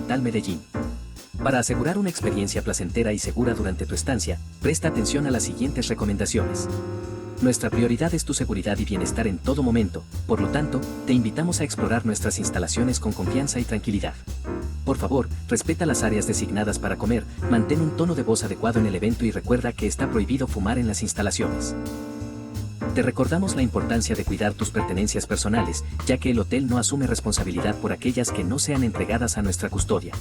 Intercontinental Medellín. Para asegurar una experiencia placentera y segura durante tu estancia, presta atención a las siguientes recomendaciones. Nuestra prioridad es tu seguridad y bienestar en todo momento, por lo tanto, te invitamos a explorar nuestras instalaciones con confianza y tranquilidad. Por favor, respeta las áreas designadas para comer, mantén un tono de voz adecuado en el evento y recuerda que está prohibido fumar en las instalaciones. Te recordamos la importancia de cuidar tus pertenencias personales, ya que el hotel no asume responsabilidad por aquellas que no sean entregadas a nuestra custodia.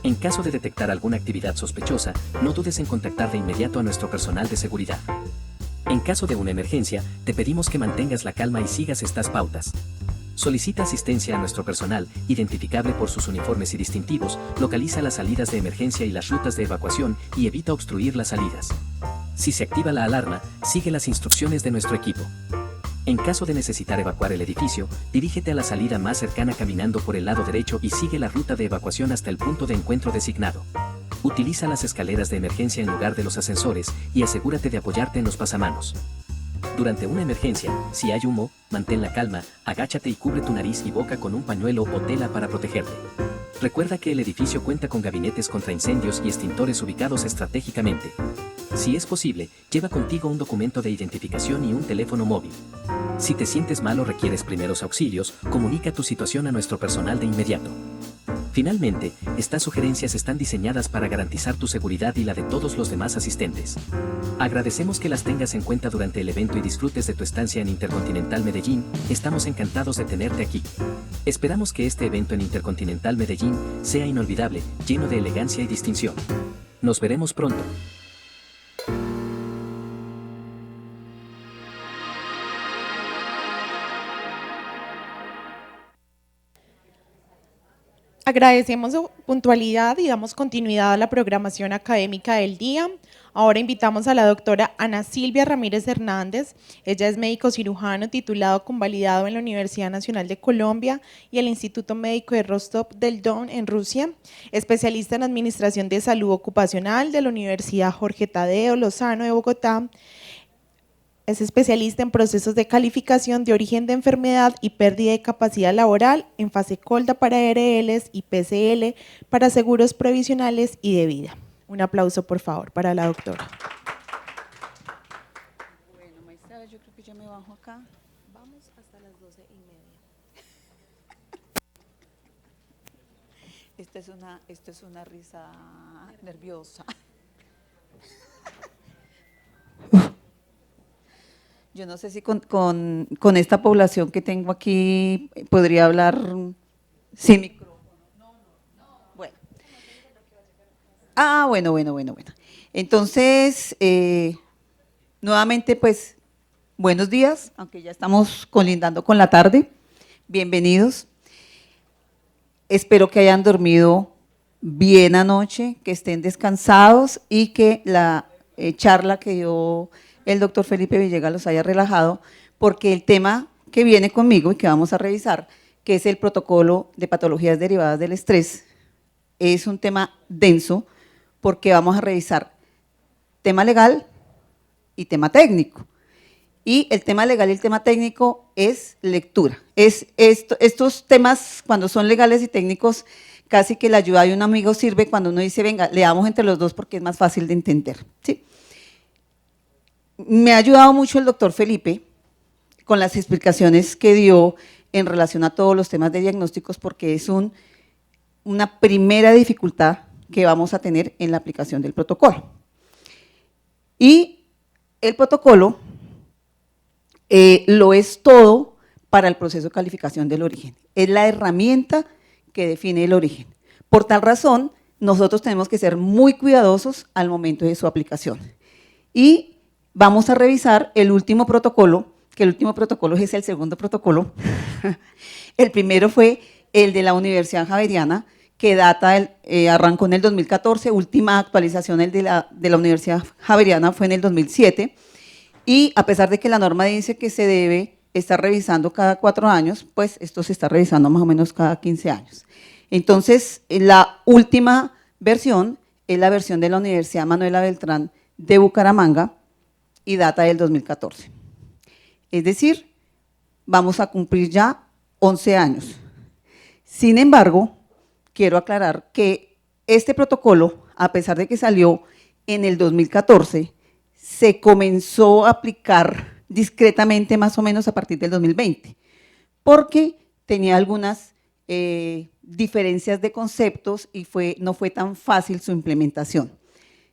En caso de detectar alguna actividad sospechosa, no dudes en contactar de inmediato a nuestro personal de seguridad. En caso de una emergencia, te pedimos que mantengas la calma y sigas estas pautas. Solicita asistencia a nuestro personal, identificable por sus uniformes y distintivos, localiza las salidas de emergencia y las rutas de evacuación y evita obstruir las salidas. Si se activa la alarma, sigue las instrucciones de nuestro equipo. En caso de necesitar evacuar el edificio, dirígete a la salida más cercana caminando por el lado derecho y sigue la ruta de evacuación hasta el punto de encuentro designado. Utiliza las escaleras de emergencia en lugar de los ascensores y asegúrate de apoyarte en los pasamanos. Durante una emergencia, si hay humo, mantén la calma, agáchate y cubre tu nariz y boca con un pañuelo o tela para protegerte. Recuerda que el edificio cuenta con gabinetes contra incendios y extintores ubicados estratégicamente. Si es posible, lleva contigo un documento de identificación y un teléfono móvil. Si te sientes mal o requieres primeros auxilios, comunica tu situación a nuestro personal de inmediato. Finalmente, estas sugerencias están diseñadas para garantizar tu seguridad y la de todos los demás asistentes. Agradecemos que las tengas en cuenta durante el evento y disfrutes de tu estancia en Intercontinental Medellín. Estamos encantados de tenerte aquí. Esperamos que este evento en Intercontinental Medellín sea inolvidable, lleno de elegancia y distinción. Nos veremos pronto. Agradecemos su puntualidad y damos continuidad a la programación académica del día. Ahora invitamos a la doctora Ana Silvia Ramírez Hernández. Ella es médico cirujano titulado convalidado en la Universidad Nacional de Colombia y el Instituto Médico de Rostov del Don en Rusia, especialista en Administración de Salud Ocupacional de la Universidad Jorge Tadeo Lozano de Bogotá. Es especialista en procesos de calificación de origen de enfermedad y pérdida de capacidad laboral en fase COLDA para ERLs y PCL para seguros provisionales y de vida. Un aplauso, por favor, para la doctora. Bueno, maestra, yo creo que ya me bajo acá. Vamos hasta las 12:30. Esto es una risa nerviosa. Yo no sé si con esta población que tengo aquí podría hablar sin micrófono. Bueno. Bueno. Entonces, nuevamente, pues, buenos días, aunque ya estamos colindando con la tarde. Bienvenidos. Espero que hayan dormido bien anoche, que estén descansados y que la charla que dio el doctor Felipe Villegas los haya relajado, porque el tema que viene conmigo y que vamos a revisar, que es el protocolo de patologías derivadas del estrés, es un tema denso porque vamos a revisar tema legal y tema técnico. Y el tema legal y el tema técnico es lectura. Estos temas, cuando son legales y técnicos, casi que la ayuda de un amigo sirve cuando uno dice, venga, leamos entre los dos porque es más fácil de entender, ¿sí? Me ha ayudado mucho el doctor Felipe con las explicaciones que dio en relación a todos los temas de diagnósticos, porque es una primera dificultad que vamos a tener en la aplicación del protocolo. Y el protocolo lo es todo para el proceso de calificación del origen. Es la herramienta que define el origen. Por tal razón, nosotros tenemos que ser muy cuidadosos al momento de su aplicación. Y vamos a revisar el último protocolo, que el último protocolo es el segundo protocolo. El primero fue el de la Universidad Javeriana, que arrancó en el 2014, última actualización el de la Universidad Javeriana fue en el 2007, y a pesar de que la norma dice que se debe estar revisando cada 4 años, pues esto se está revisando más o menos cada 15 años. Entonces, la última versión es la versión de la Universidad Manuela Beltrán de Bucaramanga, y data del 2014. Es decir, vamos a cumplir ya 11 años. Sin embargo, quiero aclarar que este protocolo, a pesar de que salió en el 2014, se comenzó a aplicar discretamente más o menos a partir del 2020, porque tenía algunas diferencias de conceptos y no fue tan fácil su implementación.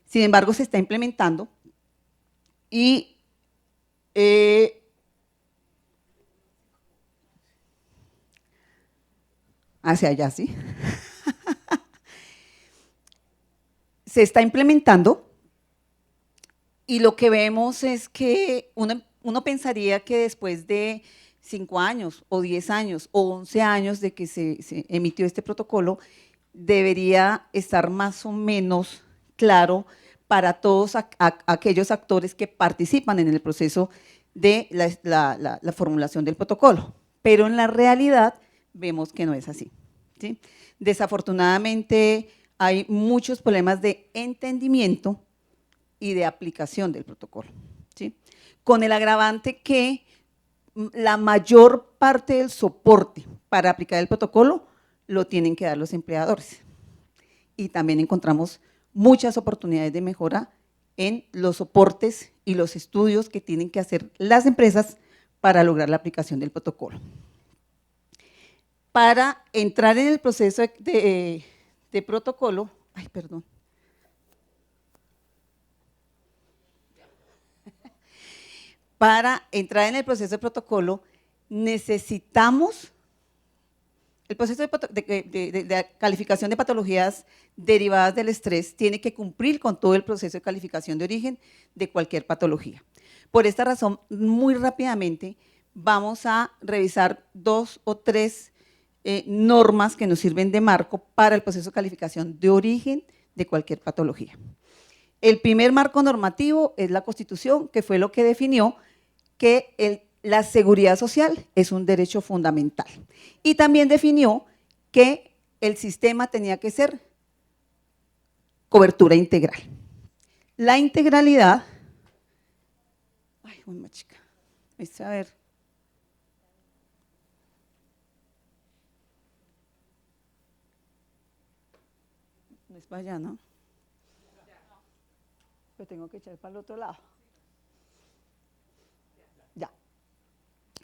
Sin embargo, se está implementando y hacia allá, ¿sí? Se está implementando y lo que vemos es que uno pensaría que después de 5 años o 10 años o 11 años de que se emitió este protocolo, debería estar más o menos claro para todos aquellos actores que participan en el proceso de la formulación del protocolo. Pero en la realidad vemos que no es así, ¿sí? Desafortunadamente hay muchos problemas de entendimiento y de aplicación del protocolo, ¿sí? Con el agravante que la mayor parte del soporte para aplicar el protocolo lo tienen que dar los empleadores. Y también encontramos muchas oportunidades de mejora en los soportes y los estudios que tienen que hacer las empresas para lograr la aplicación del protocolo. Para entrar en el proceso de protocolo, para entrar en el proceso de protocolo necesitamos, el proceso de calificación de patologías derivadas del estrés tiene que cumplir con todo el proceso de calificación de origen de cualquier patología. Por esta razón, muy rápidamente vamos a revisar 2 o 3 normas que nos sirven de marco para el proceso de calificación de origen de cualquier patología. El primer marco normativo es la Constitución, que fue lo que definió que la seguridad social es un derecho fundamental. Y también definió que el sistema tenía que ser cobertura integral. La integralidad, chica, a ver. No es para allá, ¿no? Lo tengo que echar para el otro lado. Ya.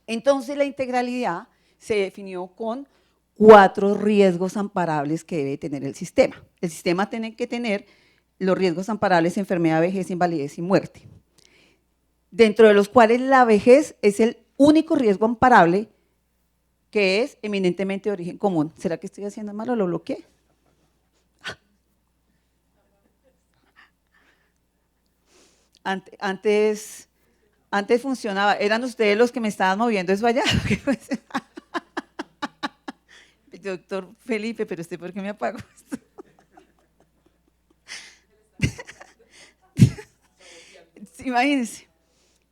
Entonces la integralidad se definió con 4 riesgos amparables que debe tener el sistema. El sistema tiene que tener los riesgos amparables: enfermedad, vejez, invalidez y muerte. Dentro de los cuales la vejez es el único riesgo amparable que es eminentemente de origen común. ¿Será que estoy haciendo mal o lo bloqueé? Antes funcionaba, eran ustedes los que me estaban moviendo eso allá. Doctor Felipe, pero ¿usted por qué me apagó esto? Imagínense,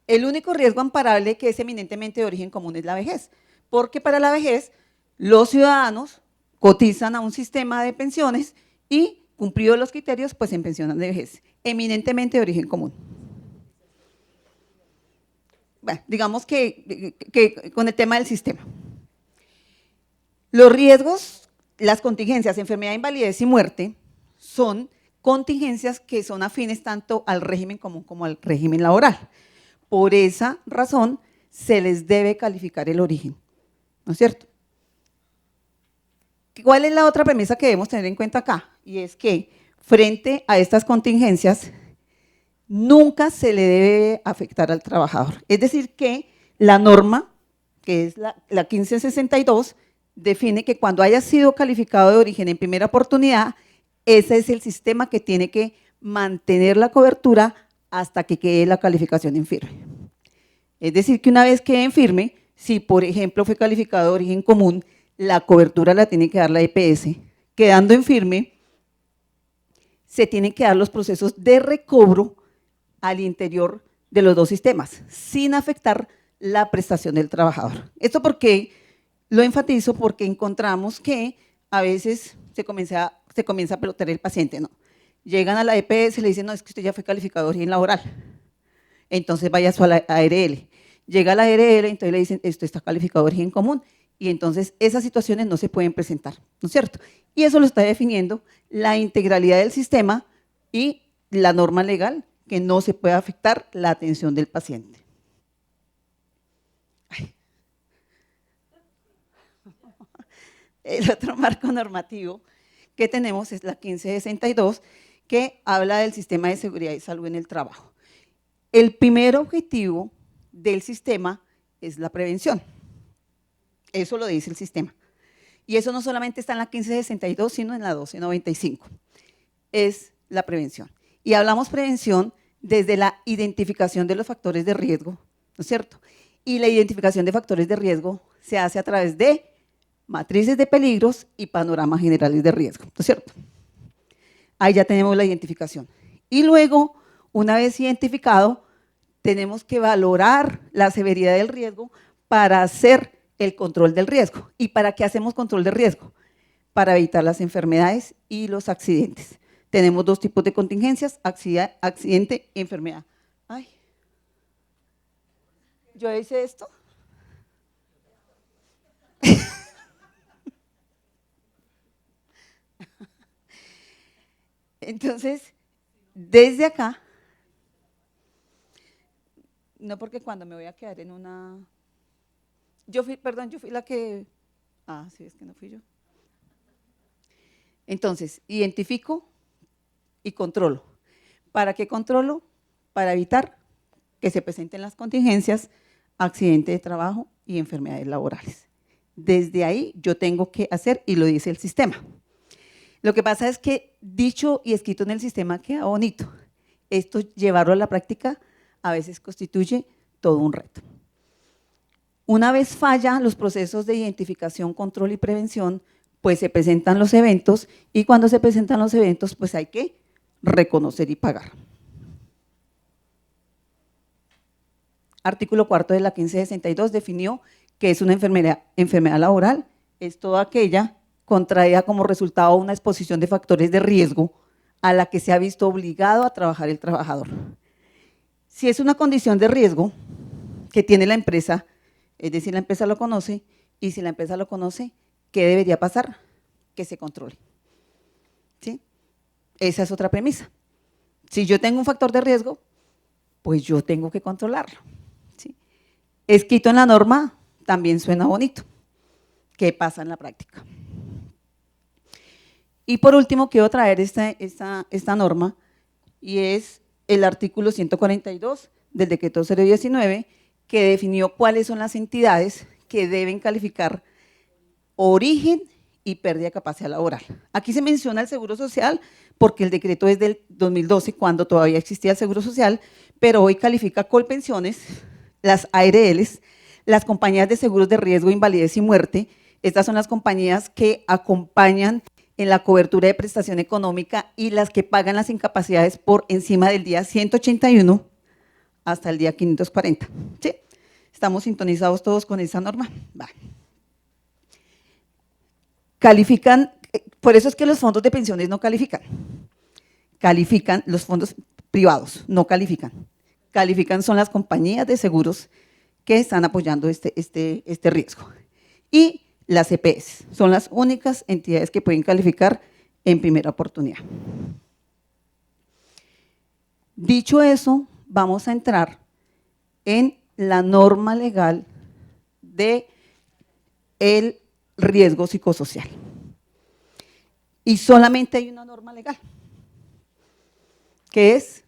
el único riesgo amparable que es eminentemente de origen común es la vejez, porque para la vejez los ciudadanos cotizan a un sistema de pensiones y, cumplidos los criterios, pues se pensionan de vejez, eminentemente de origen común. Bueno, digamos que con el tema del sistema. Los riesgos, las contingencias, enfermedad, invalidez y muerte, son contingencias que son afines tanto al régimen común como al régimen laboral. Por esa razón, se les debe calificar el origen, ¿no es cierto? ¿Cuál es la otra premisa que debemos tener en cuenta acá? Y es que frente a estas contingencias, nunca se le debe afectar al trabajador. Es decir, que la norma, que es la 1562, define que cuando haya sido calificado de origen en primera oportunidad, ese es el sistema que tiene que mantener la cobertura hasta que quede la calificación en firme. Es decir, que una vez quede en firme, si por ejemplo fue calificado de origen común, la cobertura la tiene que dar la EPS. Quedando en firme, se tienen que dar los procesos de recobro al interior de los 2 sistemas, sin afectar la prestación del trabajador. Esto porque lo enfatizo, porque encontramos que a veces se comienza a pelotear el paciente, ¿no? Llegan a la EPS y le dicen, no, es que usted ya fue calificado de origen laboral, entonces vaya a su ARL. Llega a la ARL, entonces le dicen, esto está calificado de origen común, y entonces esas situaciones no se pueden presentar, ¿no es cierto? Y eso lo está definiendo la integralidad del sistema y la norma legal, que no se puede afectar la atención del paciente. Ay. El otro marco normativo que tenemos es la 1562, que habla del sistema de seguridad y salud en el trabajo. El primer objetivo del sistema es la prevención. Eso lo dice el sistema. Y eso no solamente está en la 1562, sino en la 1295. Es la prevención. Y hablamos prevención desde la identificación de los factores de riesgo, ¿no es cierto? Y la identificación de factores de riesgo se hace a través de matrices de peligros y panoramas generales de riesgo, ¿no es cierto? Ahí ya tenemos la identificación. Y luego, una vez identificado, tenemos que valorar la severidad del riesgo para hacer el control del riesgo. ¿Y para qué hacemos control de riesgo? Para evitar las enfermedades y los accidentes. Tenemos dos tipos de contingencias, accidente y enfermedad. Ay, ¿yo hice esto? Entonces, desde acá, no porque cuando me voy a quedar en una… yo fui la que… sí, es que no fui yo. Entonces, identifico y controlo. ¿Para qué controlo? Para evitar que se presenten las contingencias, accidentes de trabajo y enfermedades laborales. Desde ahí yo tengo que hacer, y lo dice el sistema. Lo que pasa es que dicho y escrito en el sistema queda bonito. Esto, llevarlo a la práctica, a veces constituye todo un reto. Una vez fallan los procesos de identificación, control y prevención, pues se presentan los eventos, y cuando se presentan los eventos, pues hay que reconocer y pagar. Artículo 4 de la 1562 definió que es una enfermedad laboral, es toda aquella contraída como resultado de una exposición de factores de riesgo a la que se ha visto obligado a trabajar el trabajador. Si es una condición de riesgo que tiene la empresa, es decir, la empresa lo conoce, y si la empresa lo conoce, ¿qué debería pasar? Que se controle. ¿Sí? Esa es otra premisa. Si yo tengo un factor de riesgo, pues yo tengo que controlarlo. ¿Sí? Escrito en la norma también suena bonito. ¿Qué pasa en la práctica? Y por último, quiero traer esta norma, y es el artículo 142 del decreto 019, que definió cuáles son las entidades que deben calificar origen y pérdida de capacidad laboral. Aquí se menciona el Seguro Social porque el decreto es del 2012, cuando todavía existía el Seguro Social, pero hoy califica Colpensiones, las ARLs, las compañías de seguros de riesgo, invalidez y muerte. Estas son las compañías que acompañan en la cobertura de prestación económica y las que pagan las incapacidades por encima del día 181 hasta el día 540. ¿Sí? ¿Estamos sintonizados todos con esa norma? Va. Califican, por eso es que los fondos de pensiones no califican. Califican los fondos privados, no califican. Califican son las compañías de seguros que están apoyando este riesgo. Y las EPS son las únicas entidades que pueden calificar en primera oportunidad. Dicho eso, vamos a entrar en la norma legal de el riesgo psicosocial. Y solamente hay una norma legal, que es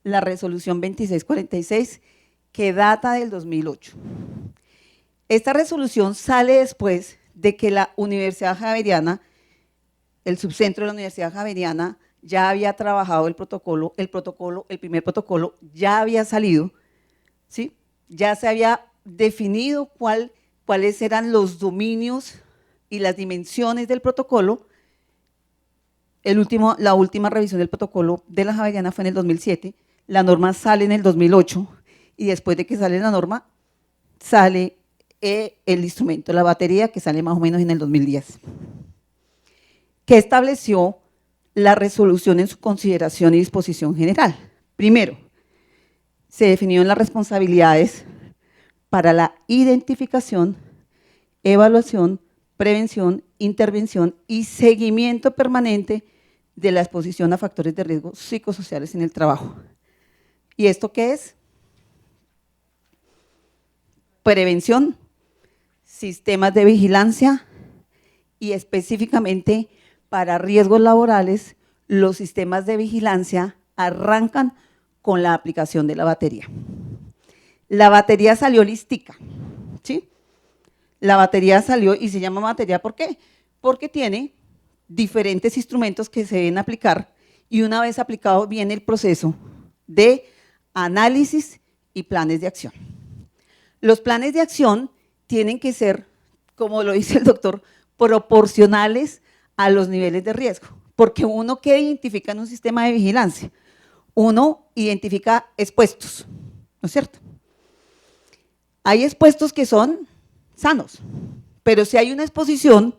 la resolución 2646, que data del 2008. Esta resolución sale después de que la Universidad Javeriana, el subcentro de la Universidad Javeriana, ya había trabajado el primer protocolo ya había salido, ¿sí? Ya se había definido cuáles eran los dominios y las dimensiones del protocolo. La última revisión del protocolo de la Javeriana fue en el 2007, la norma sale en el 2008, y después de que sale la norma, sale el instrumento, la batería, que sale más o menos en el 2010, que estableció la resolución en su consideración y disposición general. Primero, se definieron las responsabilidades para la identificación evaluación, prevención, intervención y seguimiento permanente de la exposición a factores de riesgo psicosociales en el trabajo. ¿Y esto qué es? Prevención, sistemas de vigilancia y específicamente para riesgos laborales, los sistemas de vigilancia arrancan con la aplicación de la batería. La batería salió listica, ¿sí? La batería salió y se llama batería, ¿por qué? Porque tiene diferentes instrumentos que se deben aplicar y una vez aplicado viene el proceso de análisis y planes de acción. Los planes de acción tienen que ser, como lo dice el doctor, proporcionales a los niveles de riesgo, porque uno que identifica en un sistema de vigilancia, uno identifica expuestos, ¿no es cierto? Hay expuestos que son sanos, pero si hay una exposición,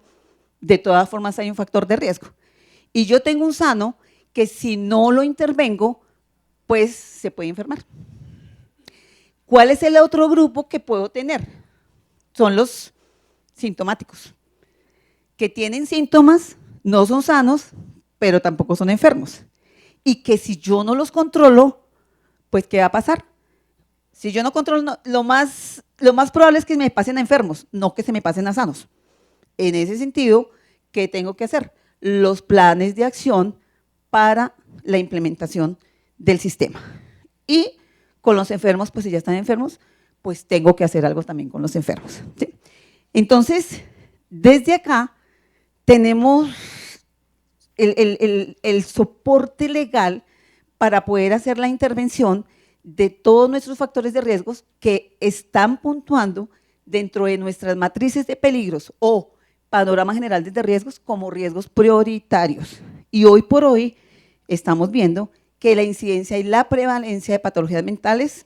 de todas formas hay un factor de riesgo. Y yo tengo un sano que si no lo intervengo, pues se puede enfermar. ¿Cuál es el otro grupo que puedo tener? Son los sintomáticos, que tienen síntomas, no son sanos, pero tampoco son enfermos. Y que si yo no los controlo, pues ¿qué va a pasar? Si yo no controlo, lo más probable es que me pasen a enfermos, no que se me pasen a sanos. En ese sentido, ¿qué tengo que hacer? Los planes de acción para la implementación del sistema. Y con los enfermos, pues si ya están enfermos, pues tengo que hacer algo también con los enfermos, ¿sí? Entonces, desde acá tenemos el soporte legal para poder hacer la intervención de todos nuestros factores de riesgos que están puntuando dentro de nuestras matrices de peligros o panorama general de riesgos como riesgos prioritarios. Y hoy por hoy estamos viendo que la incidencia y la prevalencia de patologías mentales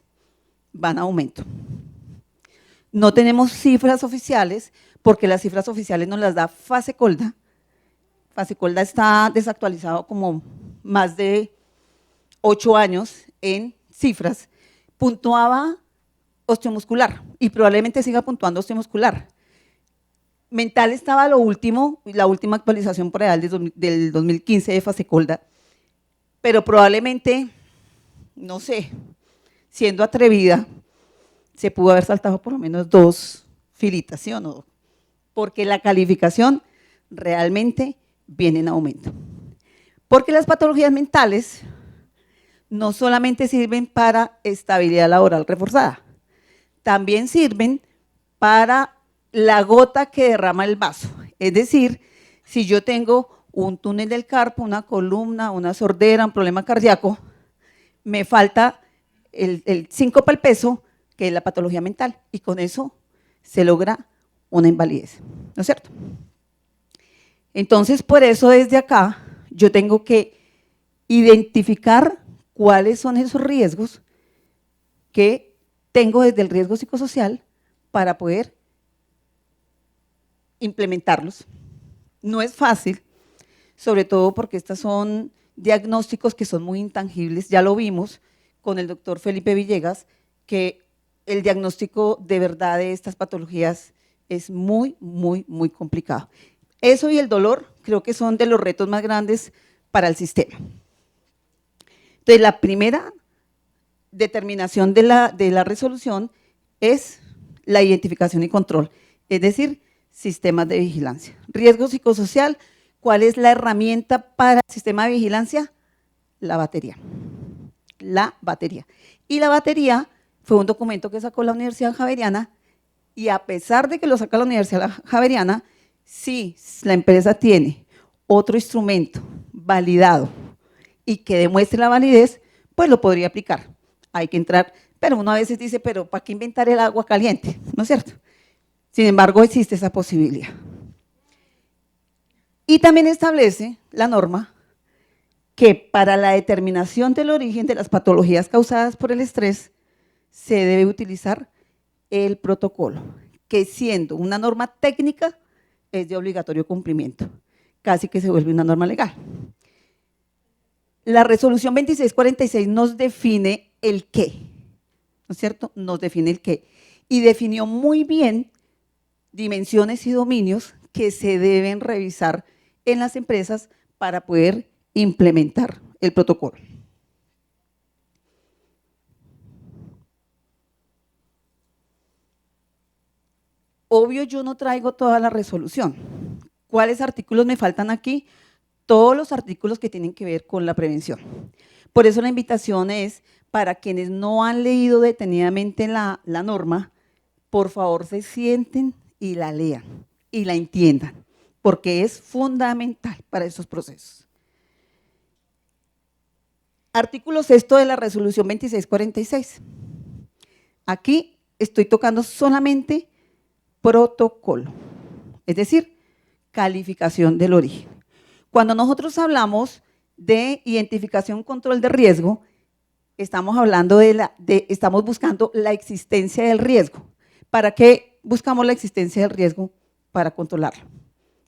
van a aumento. No tenemos cifras oficiales porque las cifras oficiales nos las da Fasecolda. Fasecolda está desactualizado como más de 8 años en cifras. Puntuaba osteomuscular y probablemente siga puntuando osteomuscular. Mental estaba lo último, la última actualización por ahí del 2015 de Fasecolda, pero probablemente, no sé, siendo atrevida, se pudo haber saltado por lo menos 2 filitas, ¿sí o no? Porque la calificación realmente viene en aumento. Porque las patologías mentales no solamente sirven para estabilidad laboral reforzada, también sirven para la gota que derrama el vaso. Es decir, si yo tengo un túnel del carpo, una columna, una sordera, un problema cardíaco, me falta el síncope al peso, que es la patología mental, y con eso se logra una invalidez, ¿no es cierto? Entonces, por eso desde acá yo tengo que identificar cuáles son esos riesgos que tengo desde el riesgo psicosocial para poder implementarlos. No es fácil, sobre todo porque estos son diagnósticos que son muy intangibles. Ya lo vimos con el doctor Felipe Villegas, que el diagnóstico de verdad de estas patologías es muy, muy, muy complicado. Eso y el dolor creo que son de los retos más grandes para el sistema. Entonces, la primera determinación de la resolución es la identificación y control, es decir, sistemas de vigilancia. Riesgo psicosocial, ¿cuál es la herramienta para el sistema de vigilancia? La batería. La batería. Y la batería fue un documento que sacó la Universidad Javeriana y a pesar de que lo saca la Universidad Javeriana, si la empresa tiene otro instrumento validado y que demuestre la validez, pues lo podría aplicar. Hay que entrar, pero uno a veces dice, pero ¿para qué inventar el agua caliente? ¿No es cierto? Sin embargo, existe esa posibilidad. Y también establece la norma que para la determinación del origen de las patologías causadas por el estrés se debe utilizar el protocolo, que siendo una norma técnica es de obligatorio cumplimiento, casi que se vuelve una norma legal. La resolución 2646 nos define el qué, ¿no es cierto? Nos define el qué y definió muy bien dimensiones y dominios que se deben revisar en las empresas para poder implementar el protocolo. Obvio, yo no traigo toda la resolución. ¿Cuáles artículos me faltan aquí? Todos los artículos que tienen que ver con la prevención. Por eso la invitación es para quienes no han leído detenidamente la norma, por favor se sienten y la lean y la entiendan, porque es fundamental para esos procesos. Artículo 6 de la resolución 2646. Aquí estoy tocando solamente protocolo, es decir, calificación del origen. Cuando nosotros hablamos de identificación, control de riesgo, estamos hablando estamos buscando la existencia del riesgo. ¿Para qué buscamos la existencia del riesgo? Para controlarlo,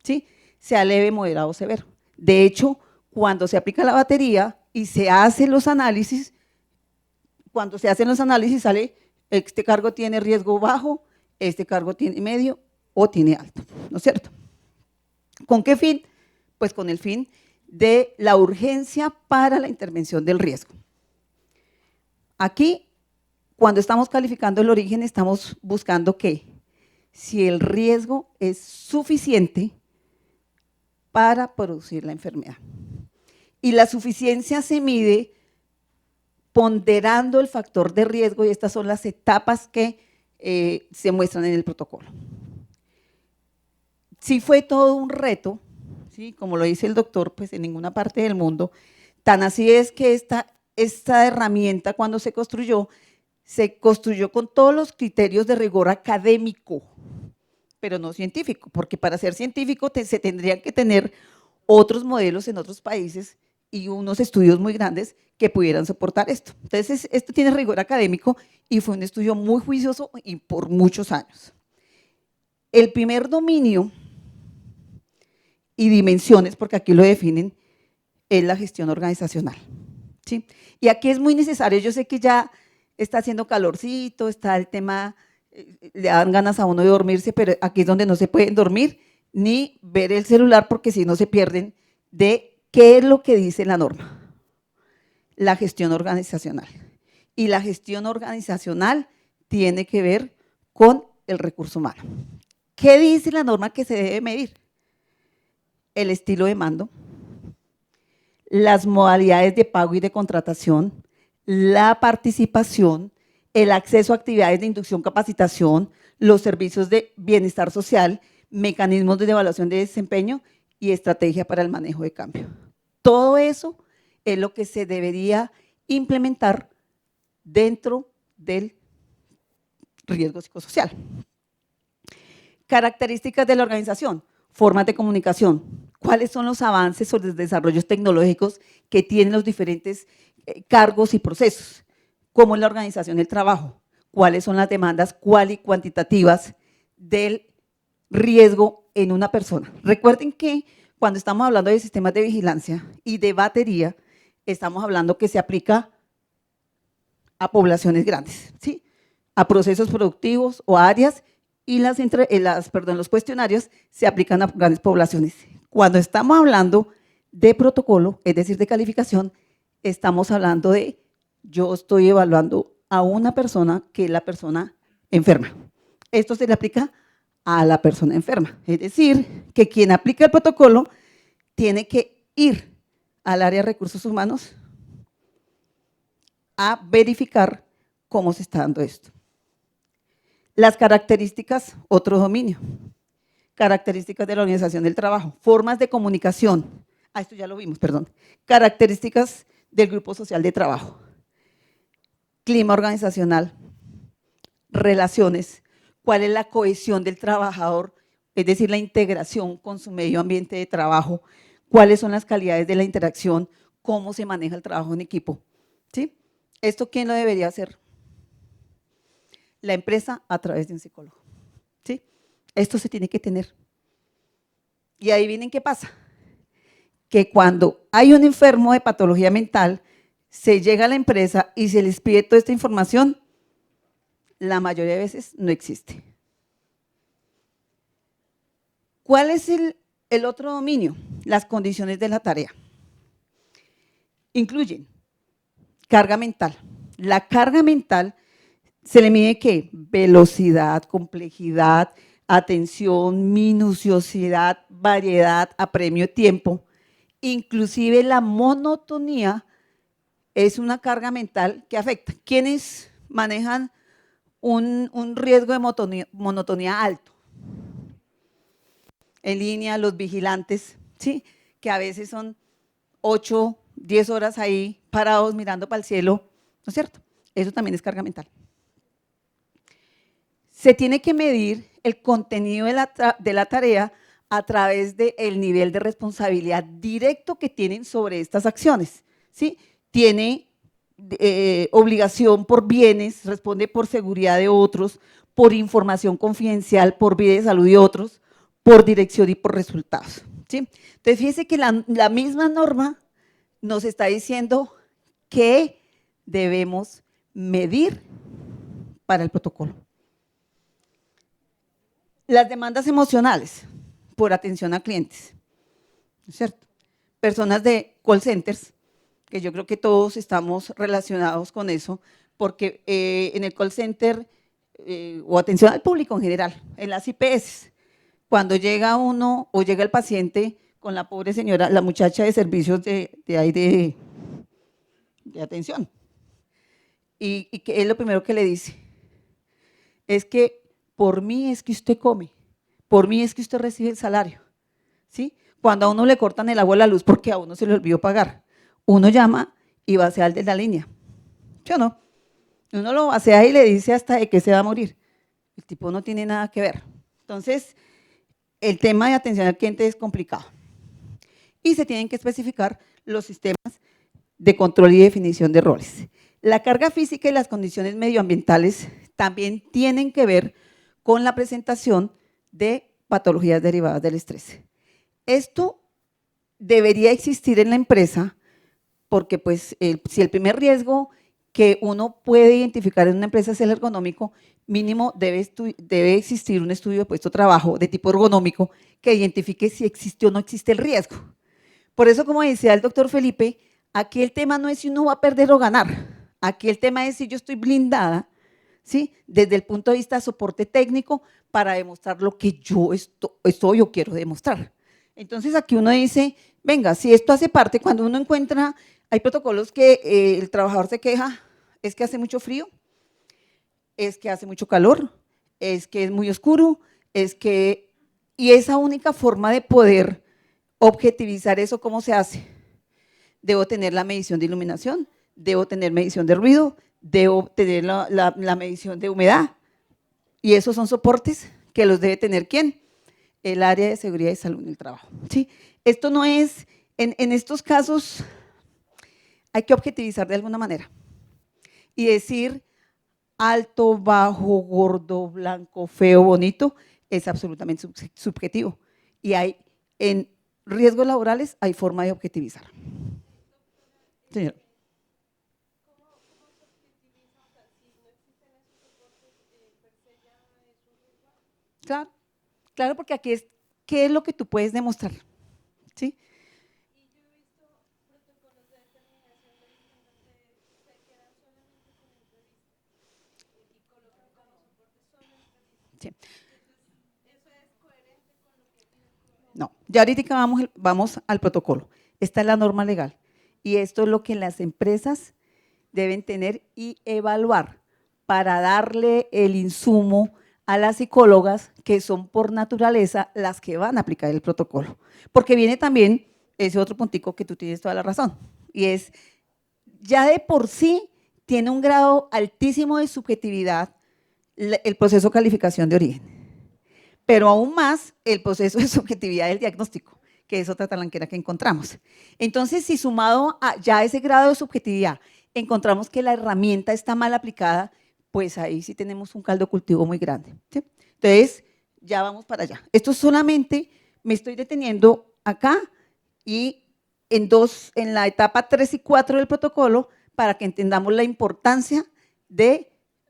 ¿sí? Sea leve, moderado o severo. De hecho, cuando se aplica la batería y se hacen los análisis, cuando se hacen los análisis sale, este cargo tiene riesgo bajo, este cargo tiene medio o tiene alto, ¿no es cierto? ¿Con qué fin? Pues con el fin de la urgencia para la intervención del riesgo. Aquí, cuando estamos calificando el origen, estamos buscando que si el riesgo es suficiente para producir la enfermedad. Y la suficiencia se mide ponderando el factor de riesgo y estas son las etapas que se muestran en el protocolo. Sí fue todo un reto, ¿sí? Como lo dice el doctor, pues en ninguna parte del mundo, tan así es que esta herramienta cuando se construyó con todos los criterios de rigor académico, pero no científico, porque para ser científico se tendrían que tener otros modelos en otros países y unos estudios muy grandes que pudieran soportar esto. Entonces, esto tiene rigor académico y fue un estudio muy juicioso y por muchos años. El primer dominio y dimensiones, porque aquí lo definen, es la gestión organizacional, ¿sí? Y aquí es muy necesario, yo sé que ya está haciendo calorcito, está el tema, le dan ganas a uno de dormirse, pero aquí es donde no se pueden dormir ni ver el celular porque si no se pierden de qué es lo que dice la norma. La gestión organizacional. Y la gestión organizacional tiene que ver con el recurso humano. ¿Qué dice la norma que se debe medir? El estilo de mando, las modalidades de pago y de contratación, la participación, el acceso a actividades de inducción, capacitación, los servicios de bienestar social, mecanismos de evaluación de desempeño y estrategia para el manejo de cambio. Todo eso es lo que se debería implementar dentro del riesgo psicosocial. Características de la organización, formas de comunicación, cuáles son los avances o los desarrollos tecnológicos que tienen los diferentes cargos y procesos, cómo es la organización del trabajo, cuáles son las demandas cual y cuantitativas del riesgo en una persona. Recuerden que cuando estamos hablando de sistemas de vigilancia y de batería, estamos hablando que se aplica a poblaciones grandes, ¿sí? A procesos productivos o a áreas y los cuestionarios se aplican a grandes poblaciones. Cuando estamos hablando de protocolo, es decir, de calificación, estamos hablando de yo estoy evaluando a una persona que es la persona enferma. Esto se le aplica a la persona enferma, es decir, que quien aplica el protocolo tiene que ir al área de recursos humanos a verificar cómo se está dando esto. Las características, otro dominio, características de la organización del trabajo, formas de comunicación, esto ya lo vimos, perdón, características del grupo social de trabajo, clima organizacional, relaciones, cuál es la cohesión del trabajador, es decir, la integración con su medio ambiente de trabajo, cuáles son las calidades de la interacción, cómo se maneja el trabajo en equipo, ¿sí? ¿Esto quién lo debería hacer? La empresa a través de un psicólogo, ¿sí? Esto se tiene que tener. Y adivinen qué pasa, que cuando hay un enfermo de patología mental, se llega a la empresa y se les pide toda esta información, la mayoría de veces no existe. ¿Cuál es el otro dominio? Las condiciones de la tarea. Incluyen carga mental. La carga mental se le mide ¿qué? Velocidad, complejidad, atención, minuciosidad, variedad, apremio, tiempo. Inclusive la monotonía es una carga mental que afecta. ¿Quiénes manejan un riesgo de monotonía alto? En línea, los vigilantes, ¿sí? Que a veces son 8, 10 horas ahí parados mirando para el cielo, ¿no es cierto? Eso también es carga mental. Se tiene que medir el contenido de la tarea a través del nivel de responsabilidad directo que tienen sobre estas acciones, ¿sí? Tiene obligación por bienes, responde por seguridad de otros, por información confidencial, por vida de salud de otros, por dirección y por resultados, ¿sí? Entonces, fíjense que la misma norma nos está diciendo qué debemos medir para el protocolo. Las demandas emocionales por atención a clientes, ¿no es cierto? Personas de call centers, que yo creo que todos estamos relacionados con eso, porque en el call center o atención al público en general, en las IPS, cuando llega uno o llega el paciente con la pobre señora, la muchacha de servicios de atención, y que es lo primero que le dice, es que por mí es que usted come, por mí es que usted recibe el salario, ¿sí? Cuando a uno le cortan el agua o la luz porque a uno se le olvidó pagar, uno llama y vacía al de la línea, ¿sí o no? Uno lo vacía y le dice hasta de que se va a morir, el tipo no tiene nada que ver. Entonces, el tema de atención al cliente es complicado y se tienen que especificar los sistemas de control y definición de roles. La carga física y las condiciones medioambientales también tienen que ver con la presentación de patologías derivadas del estrés. Esto debería existir en la empresa porque pues, si el primer riesgo que uno puede identificar en una empresa es el ergonómico, mínimo debe existir un estudio de puesto de trabajo de tipo ergonómico que identifique si existe o no existe el riesgo. Por eso, como decía el doctor Felipe, aquí el tema no es si uno va a perder o ganar, aquí el tema es si yo estoy blindada, ¿sí? Desde el punto de vista de soporte técnico para demostrar lo que yo estoy o quiero demostrar. Entonces aquí uno dice, venga, si esto hace parte, cuando uno encuentra, hay protocolos que el trabajador se queja, es que hace mucho frío, es que hace mucho calor, es que es muy oscuro, y esa única forma de poder objetivizar eso, ¿cómo se hace? Debo tener la medición de iluminación, debo tener medición de ruido, debo tener la medición de humedad, y esos son soportes que los debe tener ¿quién? El área de seguridad y salud en el trabajo, ¿sí? Esto no es, en estos casos hay que objetivizar de alguna manera y decir alto, bajo, gordo, blanco, feo, bonito, es absolutamente subjetivo. Y en riesgos laborales hay forma de objetivizar. Señor. Claro, claro, porque aquí es, ¿qué es lo que tú puedes demostrar? ¿Sí? Sí. No, ya ahorita vamos al protocolo. Esta es la norma legal y esto es lo que las empresas deben tener y evaluar para darle el insumo a las psicólogas que son por naturaleza las que van a aplicar el protocolo. Porque viene también ese otro puntico que tú tienes toda la razón y es, ya de por sí tiene un grado altísimo de subjetividad el proceso de calificación de origen. Pero aún más el proceso de subjetividad del diagnóstico, que es otra talanquera que encontramos. Entonces, si sumado a ya ese grado de subjetividad, encontramos que la herramienta está mal aplicada, pues ahí sí tenemos un caldo de cultivo muy grande, ¿sí? Entonces, ya vamos para allá. Esto solamente me estoy deteniendo acá y en la etapa 3 y 4 del protocolo, para que entendamos la importancia de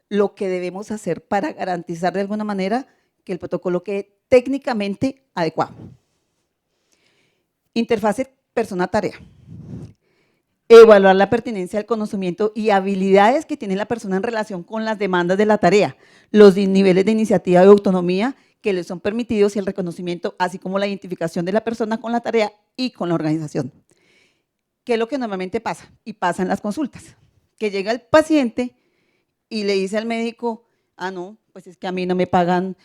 lo que debemos hacer para garantizar de alguna manera que el protocolo quede técnicamente adecuado. Interfase persona-tarea. Evaluar la pertinencia del conocimiento y habilidades que tiene la persona en relación con las demandas de la tarea, los niveles de iniciativa y autonomía que le son permitidos y el reconocimiento, así como la identificación de la persona con la tarea y con la organización. ¿Qué es lo que normalmente pasa? Y pasa en las consultas, que llega el paciente y le dice al médico, ah, no, pues es que a mí no me pagan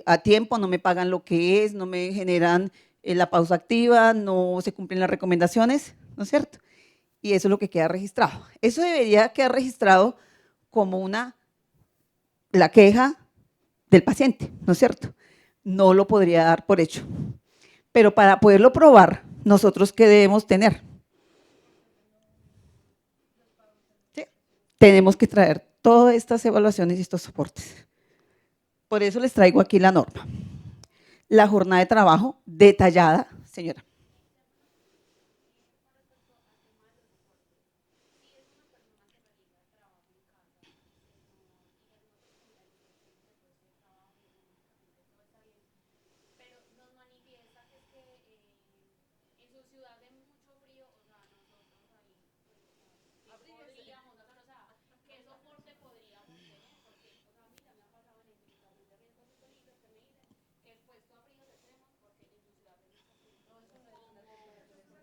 a tiempo, no me pagan lo que es, no me generan la pausa activa, no se cumplen las recomendaciones, ¿no es cierto? Y eso es lo que queda registrado. Eso debería quedar registrado como la queja del paciente, ¿no es cierto? No lo podría dar por hecho. Pero para poderlo probar, nosotros ¿qué debemos tener? ¿Sí? Tenemos que traer todas estas evaluaciones y estos soportes. Por eso les traigo aquí la norma. La jornada de trabajo detallada, señora.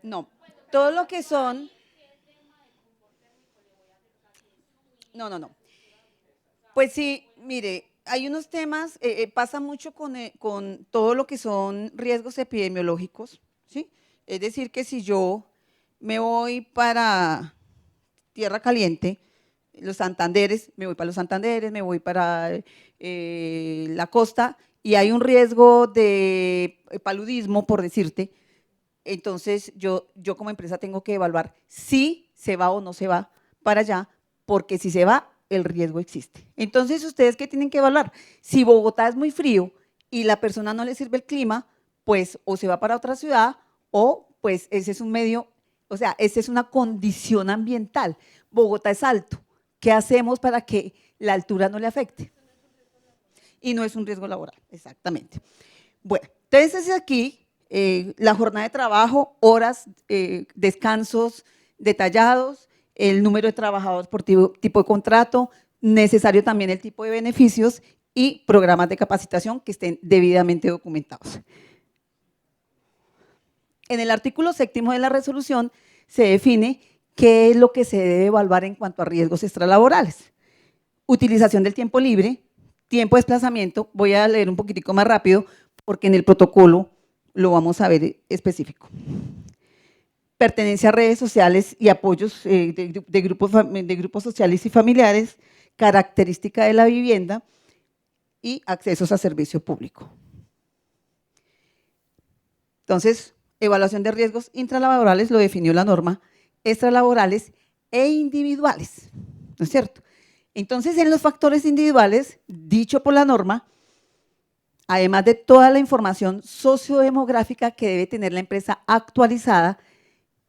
No, todo lo que son… No. Pues sí, mire, hay unos temas, pasa mucho con todo lo que son riesgos epidemiológicos, ¿sí? Es decir, que si yo me voy para Tierra Caliente, los Santanderes, me voy para los Santanderes, me voy para la costa, y hay un riesgo de paludismo, por decirte, entonces yo como empresa tengo que evaluar si se va o no se va para allá, porque si se va, el riesgo existe. Entonces, ¿ustedes qué tienen que evaluar? Si Bogotá es muy frío y la persona no le sirve el clima, pues o se va para otra ciudad o pues ese es un medio, o sea, esa es una condición ambiental. Bogotá es alto. ¿Qué hacemos para que la altura no le afecte? Y no es un riesgo laboral, exactamente. Bueno, entonces aquí la jornada de trabajo, horas, descansos detallados, el número de trabajadores por tipo de contrato, necesario también el tipo de beneficios y programas de capacitación que estén debidamente documentados. En el artículo 7º de la resolución se define qué es lo que se debe evaluar en cuanto a riesgos extralaborales. Utilización del tiempo libre, tiempo de desplazamiento, voy a leer un poquitico más rápido porque en el protocolo lo vamos a ver específico. Pertenencia a redes sociales y apoyos de grupos sociales y familiares, característica de la vivienda y accesos a servicio público. Entonces, evaluación de riesgos intralaborales lo definió la norma, extralaborales e individuales, ¿no es cierto? Entonces, en los factores individuales, dicho por la norma, además de toda la información sociodemográfica que debe tener la empresa actualizada,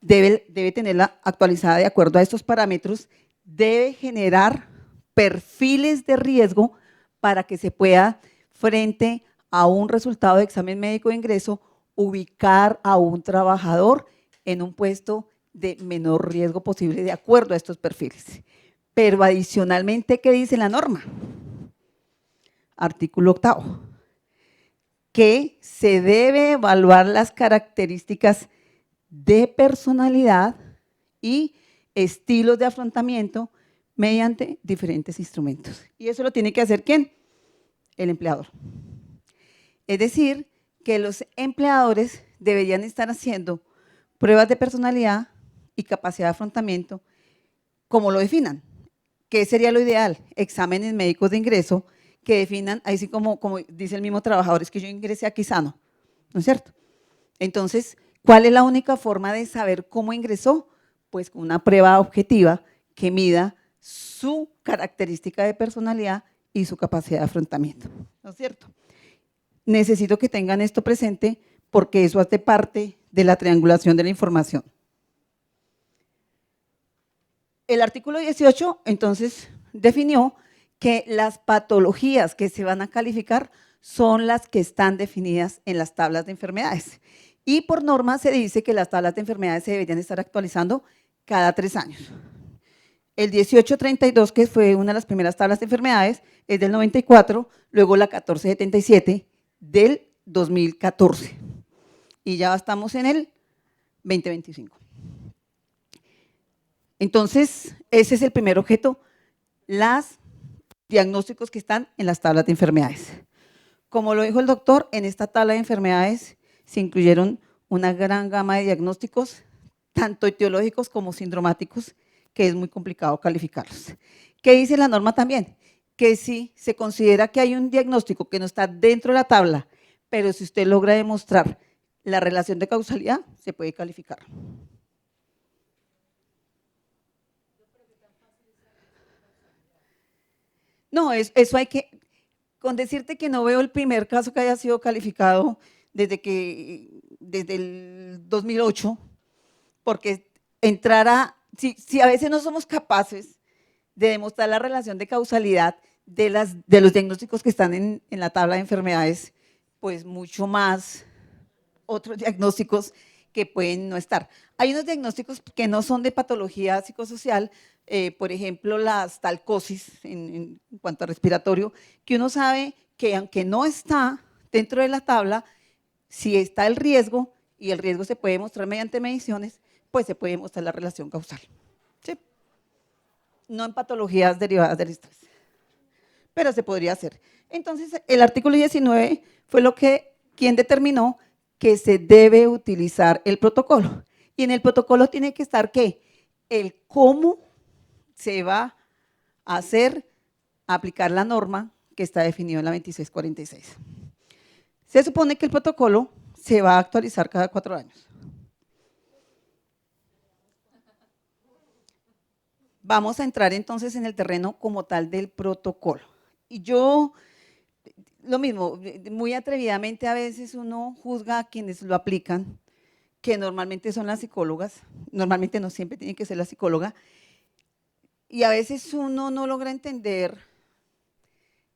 debe tenerla actualizada de acuerdo a estos parámetros, debe generar perfiles de riesgo para que se pueda, frente a un resultado de examen médico de ingreso, ubicar a un trabajador en un puesto de menor riesgo posible de acuerdo a estos perfiles. Pero adicionalmente, ¿qué dice la norma? Artículo 8º, que se debe evaluar las características de personalidad y estilos de afrontamiento mediante diferentes instrumentos. ¿Y eso lo tiene que hacer quién? El empleador. Es decir, que los empleadores deberían estar haciendo pruebas de personalidad y capacidad de afrontamiento como lo definan. ¿Qué sería lo ideal? Exámenes médicos de ingreso que definan, así como dice el mismo trabajador, es que yo ingresé aquí sano, ¿no es cierto? Entonces, ¿cuál es la única forma de saber cómo ingresó? Pues con una prueba objetiva que mida su característica de personalidad y su capacidad de afrontamiento, ¿no es cierto? Necesito que tengan esto presente porque eso hace parte de la triangulación de la información. El artículo 18, entonces, definió que las patologías que se van a calificar son las que están definidas en las tablas de enfermedades. Y por norma se dice que las tablas de enfermedades se deberían estar actualizando cada 3 años. El 1832, que fue una de las primeras tablas de enfermedades, es del 94, luego la 1477 del 2014. Y ya estamos en el 2025. Entonces, ese es el primer objeto, los diagnósticos que están en las tablas de enfermedades. Como lo dijo el doctor, en esta tabla de enfermedades se incluyeron una gran gama de diagnósticos, tanto etiológicos como sindromáticos, que es muy complicado calificarlos. ¿Qué dice la norma también? Que si se considera que hay un diagnóstico que no está dentro de la tabla, pero si usted logra demostrar la relación de causalidad, se puede calificar. No, eso hay que, con decirte que no veo el primer caso que haya sido calificado desde el 2008, porque si a veces no somos capaces de demostrar la relación de causalidad de los diagnósticos que están en la tabla de enfermedades, pues mucho más otros diagnósticos que pueden no estar. Hay unos diagnósticos que no son de patología psicosocial, por ejemplo, las talcosis en cuanto a respiratorio, que uno sabe que aunque no está dentro de la tabla, si está el riesgo, y el riesgo se puede mostrar mediante mediciones, pues se puede mostrar la relación causal. ¿Sí? No en patologías derivadas del estrés, pero se podría hacer. Entonces, el artículo 19 fue quien determinó que se debe utilizar el protocolo. Y en el protocolo tiene que estar ¿qué? El cómo se va a aplicar la norma que está definida en la 2646. Se supone que el protocolo se va a actualizar cada 4 años. Vamos a entrar entonces en el terreno como tal del protocolo. Y yo, lo mismo, muy atrevidamente a veces uno juzga a quienes lo aplican, que normalmente son las psicólogas, normalmente no siempre tiene que ser la psicóloga, y a veces uno no logra entender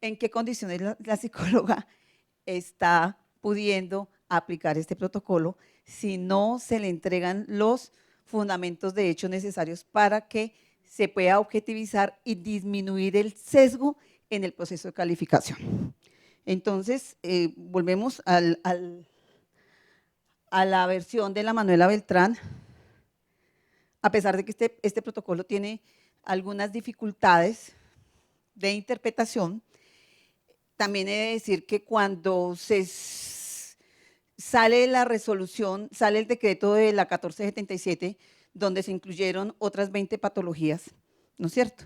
en qué condiciones la psicóloga está pudiendo aplicar este protocolo si no se le entregan los fundamentos de hecho necesarios para que se pueda objetivizar y disminuir el sesgo en el proceso de calificación. Entonces, volvemos a la versión de la Manuela Beltrán, a pesar de que este protocolo tiene algunas dificultades de interpretación. También he de decir que cuando sale la resolución, sale el decreto de la 1477, donde se incluyeron otras 20 patologías, ¿no es cierto?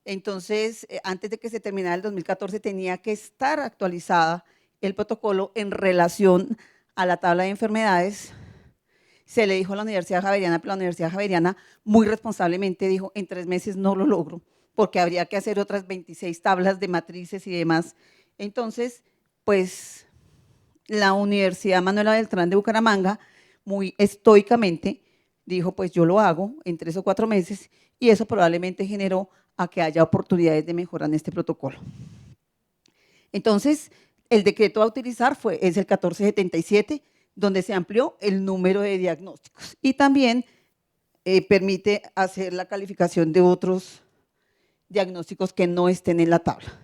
Entonces, antes de que se terminara el 2014, tenía que estar actualizada el protocolo en relación a la tabla de enfermedades. Se le dijo a la Universidad Javeriana, pero la Universidad Javeriana muy responsablemente dijo, en 3 meses no lo logro, porque habría que hacer otras 26 tablas de matrices y demás. Entonces, pues, la Universidad Manuela Beltrán de Bucaramanga, muy estoicamente, dijo, pues yo lo hago en 3 o 4 meses, y eso probablemente generó a que haya oportunidades de mejora en este protocolo. Entonces, el decreto a utilizar es el 1477, donde se amplió el número de diagnósticos y también permite hacer la calificación de otros diagnósticos que no estén en la tabla.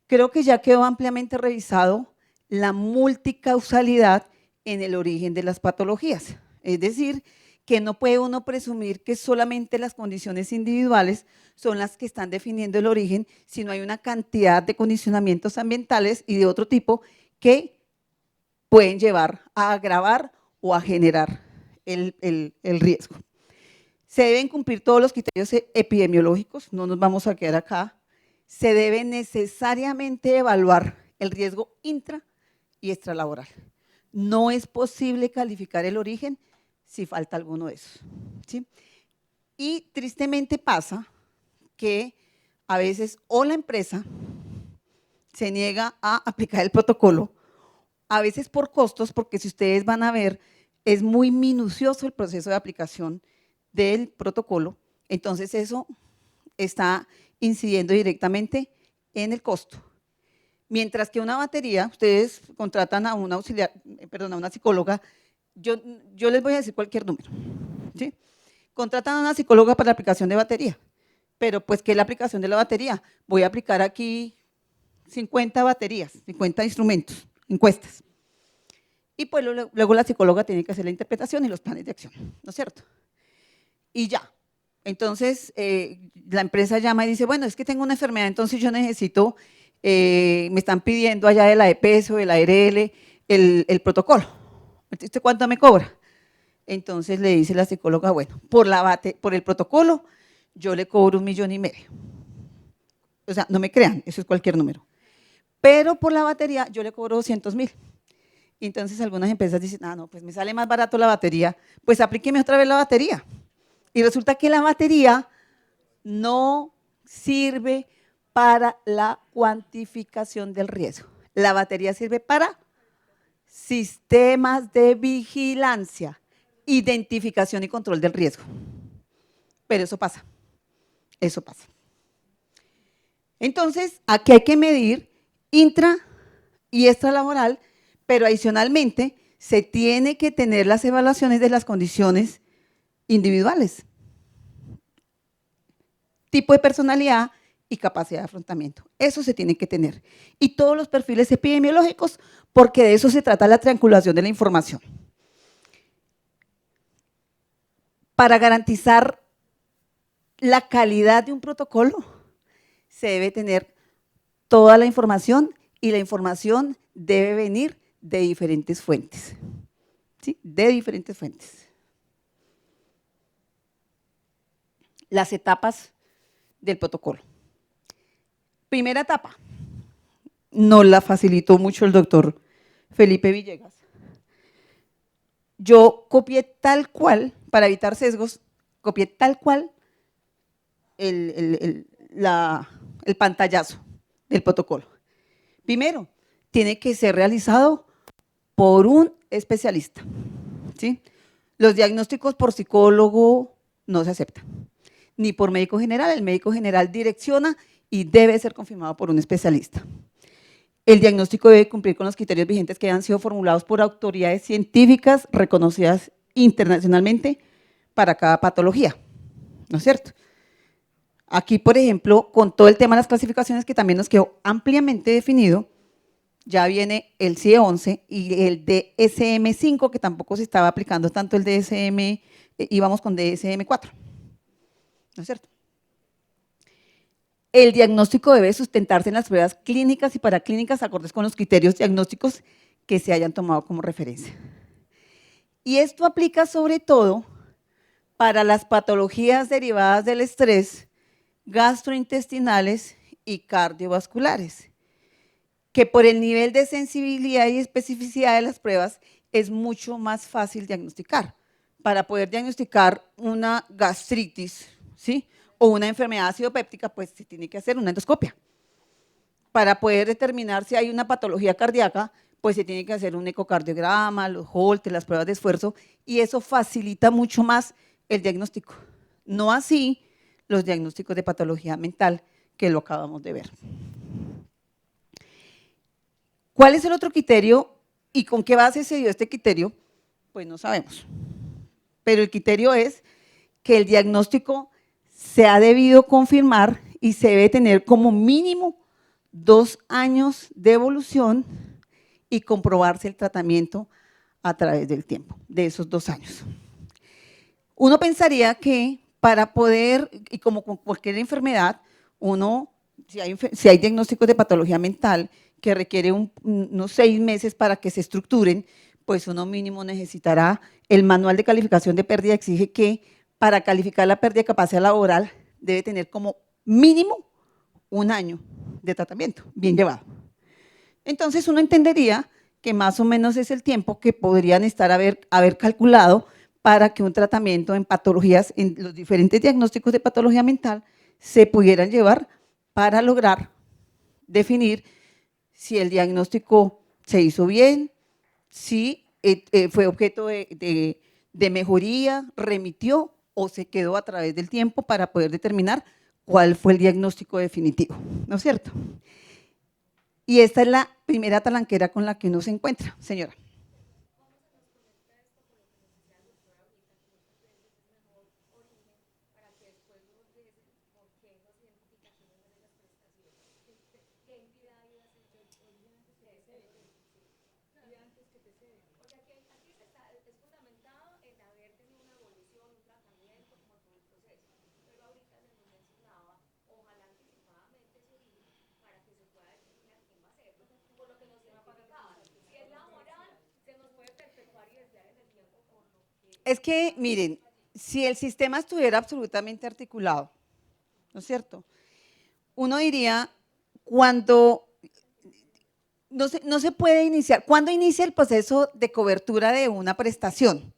Creo que ya quedó ampliamente revisado la multicausalidad en el origen de las patologías, es decir, que no puede uno presumir que solamente las condiciones individuales son las que están definiendo el origen, sino hay una cantidad de condicionamientos ambientales y de otro tipo que pueden llevar a agravar o a generar el riesgo. Se deben cumplir todos los criterios epidemiológicos, no nos vamos a quedar acá. Se debe necesariamente evaluar el riesgo intra y extralaboral. No es posible calificar el origen si falta alguno de esos, ¿sí? Y tristemente pasa que a veces o la empresa se niega a aplicar el protocolo, a veces por costos, porque si ustedes van a ver, es muy minucioso el proceso de aplicación del protocolo, entonces eso está incidiendo directamente en el costo. Mientras que una batería, ustedes contratan a una auxiliar, perdón, a una psicóloga, yo les voy a decir cualquier número, ¿sí? Contratan a una psicóloga para la aplicación de batería, pero pues, ¿qué es la aplicación de la batería? Voy a aplicar aquí 50 baterías, 50 instrumentos, encuestas. Y pues luego la psicóloga tiene que hacer la interpretación y los planes de acción, ¿no es cierto? Y ya. Entonces, la empresa llama y dice, bueno, es que tengo una enfermedad, entonces yo necesito, me están pidiendo allá de la EPS o de la ARL el protocolo. ¿Usted cuánto me cobra? Entonces le dice la psicóloga, bueno, por el protocolo yo le cobro 1,5 millones. O sea, no me crean, eso es cualquier número. Pero por la batería yo le cobro 200,000. Y entonces algunas empresas dicen, no, pues me sale más barato la batería, pues aplíqueme otra vez la batería. Y resulta que la batería no sirve para la cuantificación del riesgo. La batería sirve para sistemas de vigilancia, identificación y control del riesgo. Pero eso pasa, eso pasa. Entonces, aquí hay que medir intra y extralaboral, pero adicionalmente se tiene que tener las evaluaciones de las condiciones individuales, tipo de personalidad y capacidad de afrontamiento. Eso se tiene que tener. Y todos los perfiles epidemiológicos, porque de eso se trata la triangulación de la información. Para garantizar la calidad de un protocolo, se debe tener toda la información y la información debe venir de diferentes fuentes. ¿Sí? De diferentes fuentes. Las etapas del protocolo. Primera etapa, nos la facilitó mucho el doctor Felipe Villegas. Yo copié tal cual, para evitar sesgos, copié tal cual el pantallazo del protocolo. Primero, tiene que ser realizado por un especialista, ¿sí? Los diagnósticos por psicólogo no se aceptan, ni por médico general. El médico general direcciona y debe ser confirmado por un especialista. El diagnóstico debe cumplir con los criterios vigentes que han sido formulados por autoridades científicas reconocidas internacionalmente para cada patología, ¿no es cierto? Aquí, por ejemplo, con todo el tema de las clasificaciones que también nos quedó ampliamente definido, ya viene el CIE-11 y el DSM-5, que tampoco se estaba aplicando tanto el DSM, íbamos con DSM-4, ¿no es cierto? El diagnóstico debe sustentarse en las pruebas clínicas y paraclínicas acordes con los criterios diagnósticos que se hayan tomado como referencia. Y esto aplica sobre todo para las patologías derivadas del estrés, gastrointestinales y cardiovasculares, que por el nivel de sensibilidad y especificidad de las pruebas es mucho más fácil diagnosticar. Para poder diagnosticar una gastritis, ¿sí?, o una enfermedad ácido péptica, pues se tiene que hacer una endoscopia. Para poder determinar si hay una patología cardíaca, pues se tiene que hacer un ecocardiograma, los Holter, las pruebas de esfuerzo, y eso facilita mucho más el diagnóstico. No así los diagnósticos de patología mental, que lo acabamos de ver. ¿Cuál es el otro criterio y con qué base se dio este criterio? Pues no sabemos. Pero el criterio es que el diagnóstico se ha debido confirmar y se debe tener como mínimo 2 años de evolución y comprobarse el tratamiento a través del tiempo, de esos 2 años. Uno pensaría que para poder, y como con cualquier enfermedad, si hay diagnósticos de patología mental que requiere unos 6 meses para que se estructuren, pues uno mínimo necesitará, el manual de calificación de pérdida exige que para calificar la pérdida de capacidad laboral debe tener como mínimo 1 año de tratamiento, bien llevado. Entonces uno entendería que más o menos es el tiempo que podrían haber calculado para que un tratamiento en patologías, en los diferentes diagnósticos de patología mental, se pudieran llevar para lograr definir si el diagnóstico se hizo bien, si fue objeto de mejoría, remitió o se quedó a través del tiempo para poder determinar cuál fue el diagnóstico definitivo, ¿no es cierto? Y esta es la primera talanquera con la que uno se encuentra, señora. Es que, miren, si el sistema estuviera absolutamente articulado, ¿no es cierto? Uno diría, cuando no se puede iniciar, ¿cuándo inicia el proceso de cobertura de una prestación?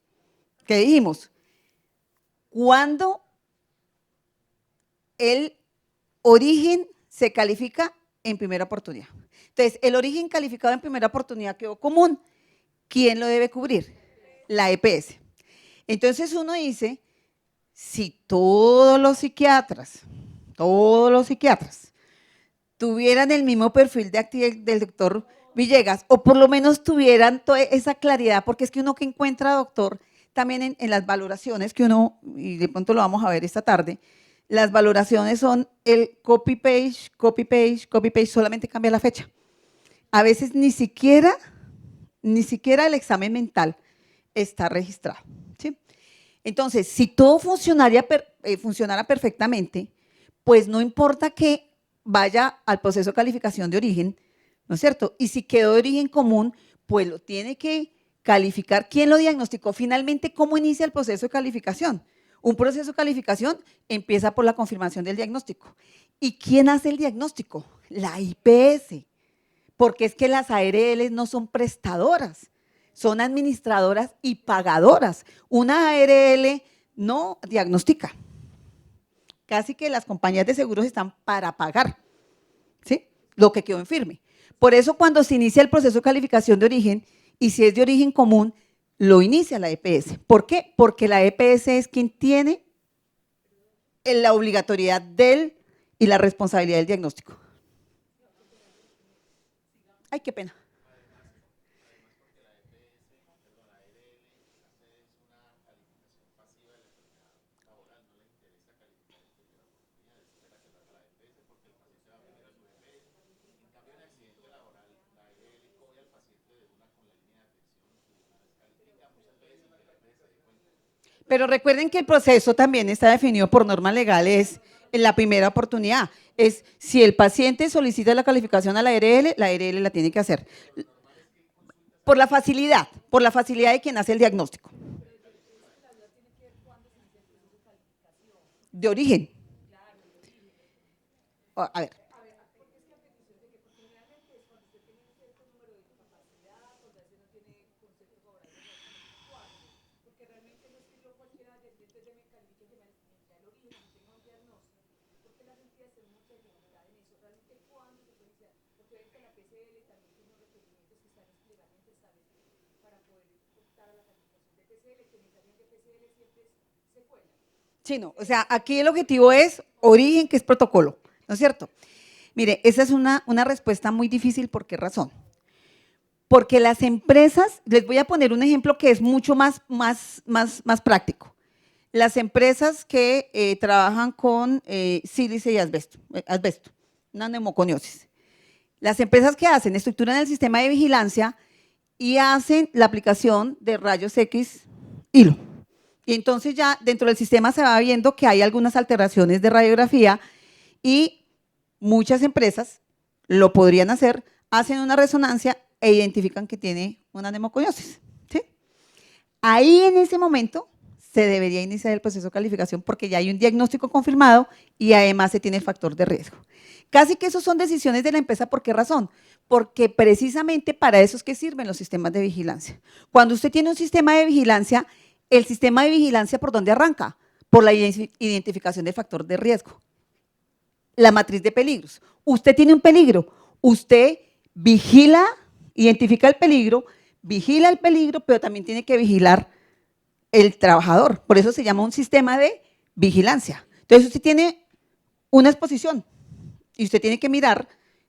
¿Qué dijimos? Cuando el origen se califica en primera oportunidad. Entonces, el origen calificado en primera oportunidad quedó común. ¿Quién lo debe cubrir? La EPS. Entonces uno dice, si todos los psiquiatras tuvieran el mismo perfil de actividad del doctor Villegas, o por lo menos tuvieran toda esa claridad, porque es que uno que encuentra, doctor, también en las valoraciones que uno, y de pronto lo vamos a ver esta tarde, las valoraciones son el copy-paste, copy-paste, copy-paste, solamente cambia la fecha. A veces ni siquiera el examen mental está registrado, ¿sí? Entonces, si todo funcionara perfectamente, pues no importa que vaya al proceso de calificación de origen, ¿no es cierto? Y si quedó de origen común, pues lo tiene que calificar. ¿Quién lo diagnosticó? Finalmente, ¿cómo inicia el proceso de calificación? Un proceso de calificación empieza por la confirmación del diagnóstico. ¿Y quién hace el diagnóstico? La IPS, porque es que las ARL no son prestadoras, son administradoras y pagadoras. Una ARL no diagnostica. Casi que las compañías de seguros están para pagar, ¿sí? Lo que quedó en firme. Por eso cuando se inicia el proceso de calificación de origen, y si es de origen común, lo inicia la EPS. ¿Por qué? Porque la EPS es quien tiene la obligatoriedad y la responsabilidad del diagnóstico. Ay, qué pena. Pero recuerden que el proceso también está definido por normas legales en la primera oportunidad. Es si el paciente solicita la calificación a la ARL la tiene que hacer. Por la facilidad de quien hace el diagnóstico. De origen. A ver. Sí, no, o sea, aquí el objetivo es origen, que es protocolo, ¿no es cierto? Mire, esa es una respuesta muy difícil. ¿Por qué razón? Porque las empresas, les voy a poner un ejemplo que es mucho más práctico. Las empresas que trabajan con sílice y asbesto, una neumoconiosis. Las empresas que hacen, estructuran el sistema de vigilancia y hacen la aplicación de rayos X hilo. Y entonces ya dentro del sistema se va viendo que hay algunas alteraciones de radiografía y muchas empresas lo podrían hacer, hacen una resonancia e identifican que tiene una neumoconiosis, ¿sí? Ahí en ese momento se debería iniciar el proceso de calificación porque ya hay un diagnóstico confirmado y además se tiene el factor de riesgo. Casi que esos son decisiones de la empresa. ¿Por qué razón? Porque precisamente para eso es que sirven los sistemas de vigilancia. Cuando usted tiene un sistema de vigilancia, el sistema de vigilancia, ¿por dónde arranca? Por la identificación del factor de riesgo. La matriz de peligros. Usted tiene un peligro, usted vigila, identifica el peligro, vigila el peligro, pero también tiene que vigilar el trabajador. Por eso se llama un sistema de vigilancia. Entonces usted tiene una exposición y usted tiene que mirar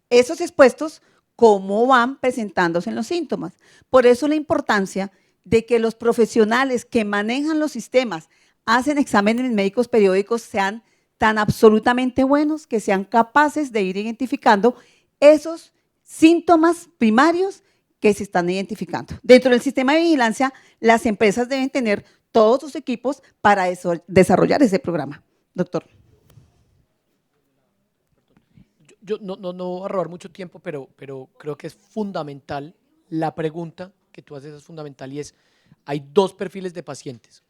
esos expuestos cómo van presentándose en los síntomas. Por eso la importancia de que los profesionales que manejan los sistemas, hacen exámenes médicos periódicos, sean tan absolutamente buenos que sean capaces de ir identificando esos síntomas primarios que se están identificando. Dentro del sistema de vigilancia, las empresas deben tener todos sus equipos para desarrollar ese programa. Doctor. Yo no voy a robar mucho tiempo, pero creo que es fundamental. La pregunta que tú haces es fundamental y es, hay dos perfiles de pacientes.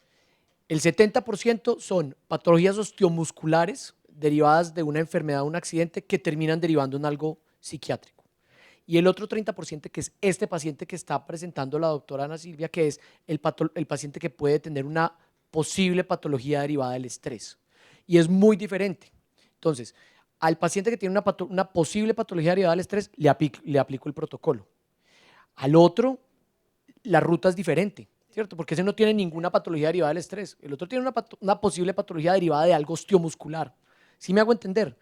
El 70% son patologías osteomusculares derivadas de una enfermedad o un accidente que terminan derivando en algo psiquiátrico. Y el otro 30%, que es este paciente que está presentando la doctora Ana Silvia, que es el paciente que puede tener una posible patología derivada del estrés. Y es muy diferente. Entonces, al paciente que tiene una posible patología derivada del estrés, le aplico el protocolo. Al otro, la ruta es diferente, ¿cierto? Porque ese no tiene ninguna patología derivada del estrés. El otro tiene una posible patología derivada de algo osteomuscular. ¿Sí me hago entender?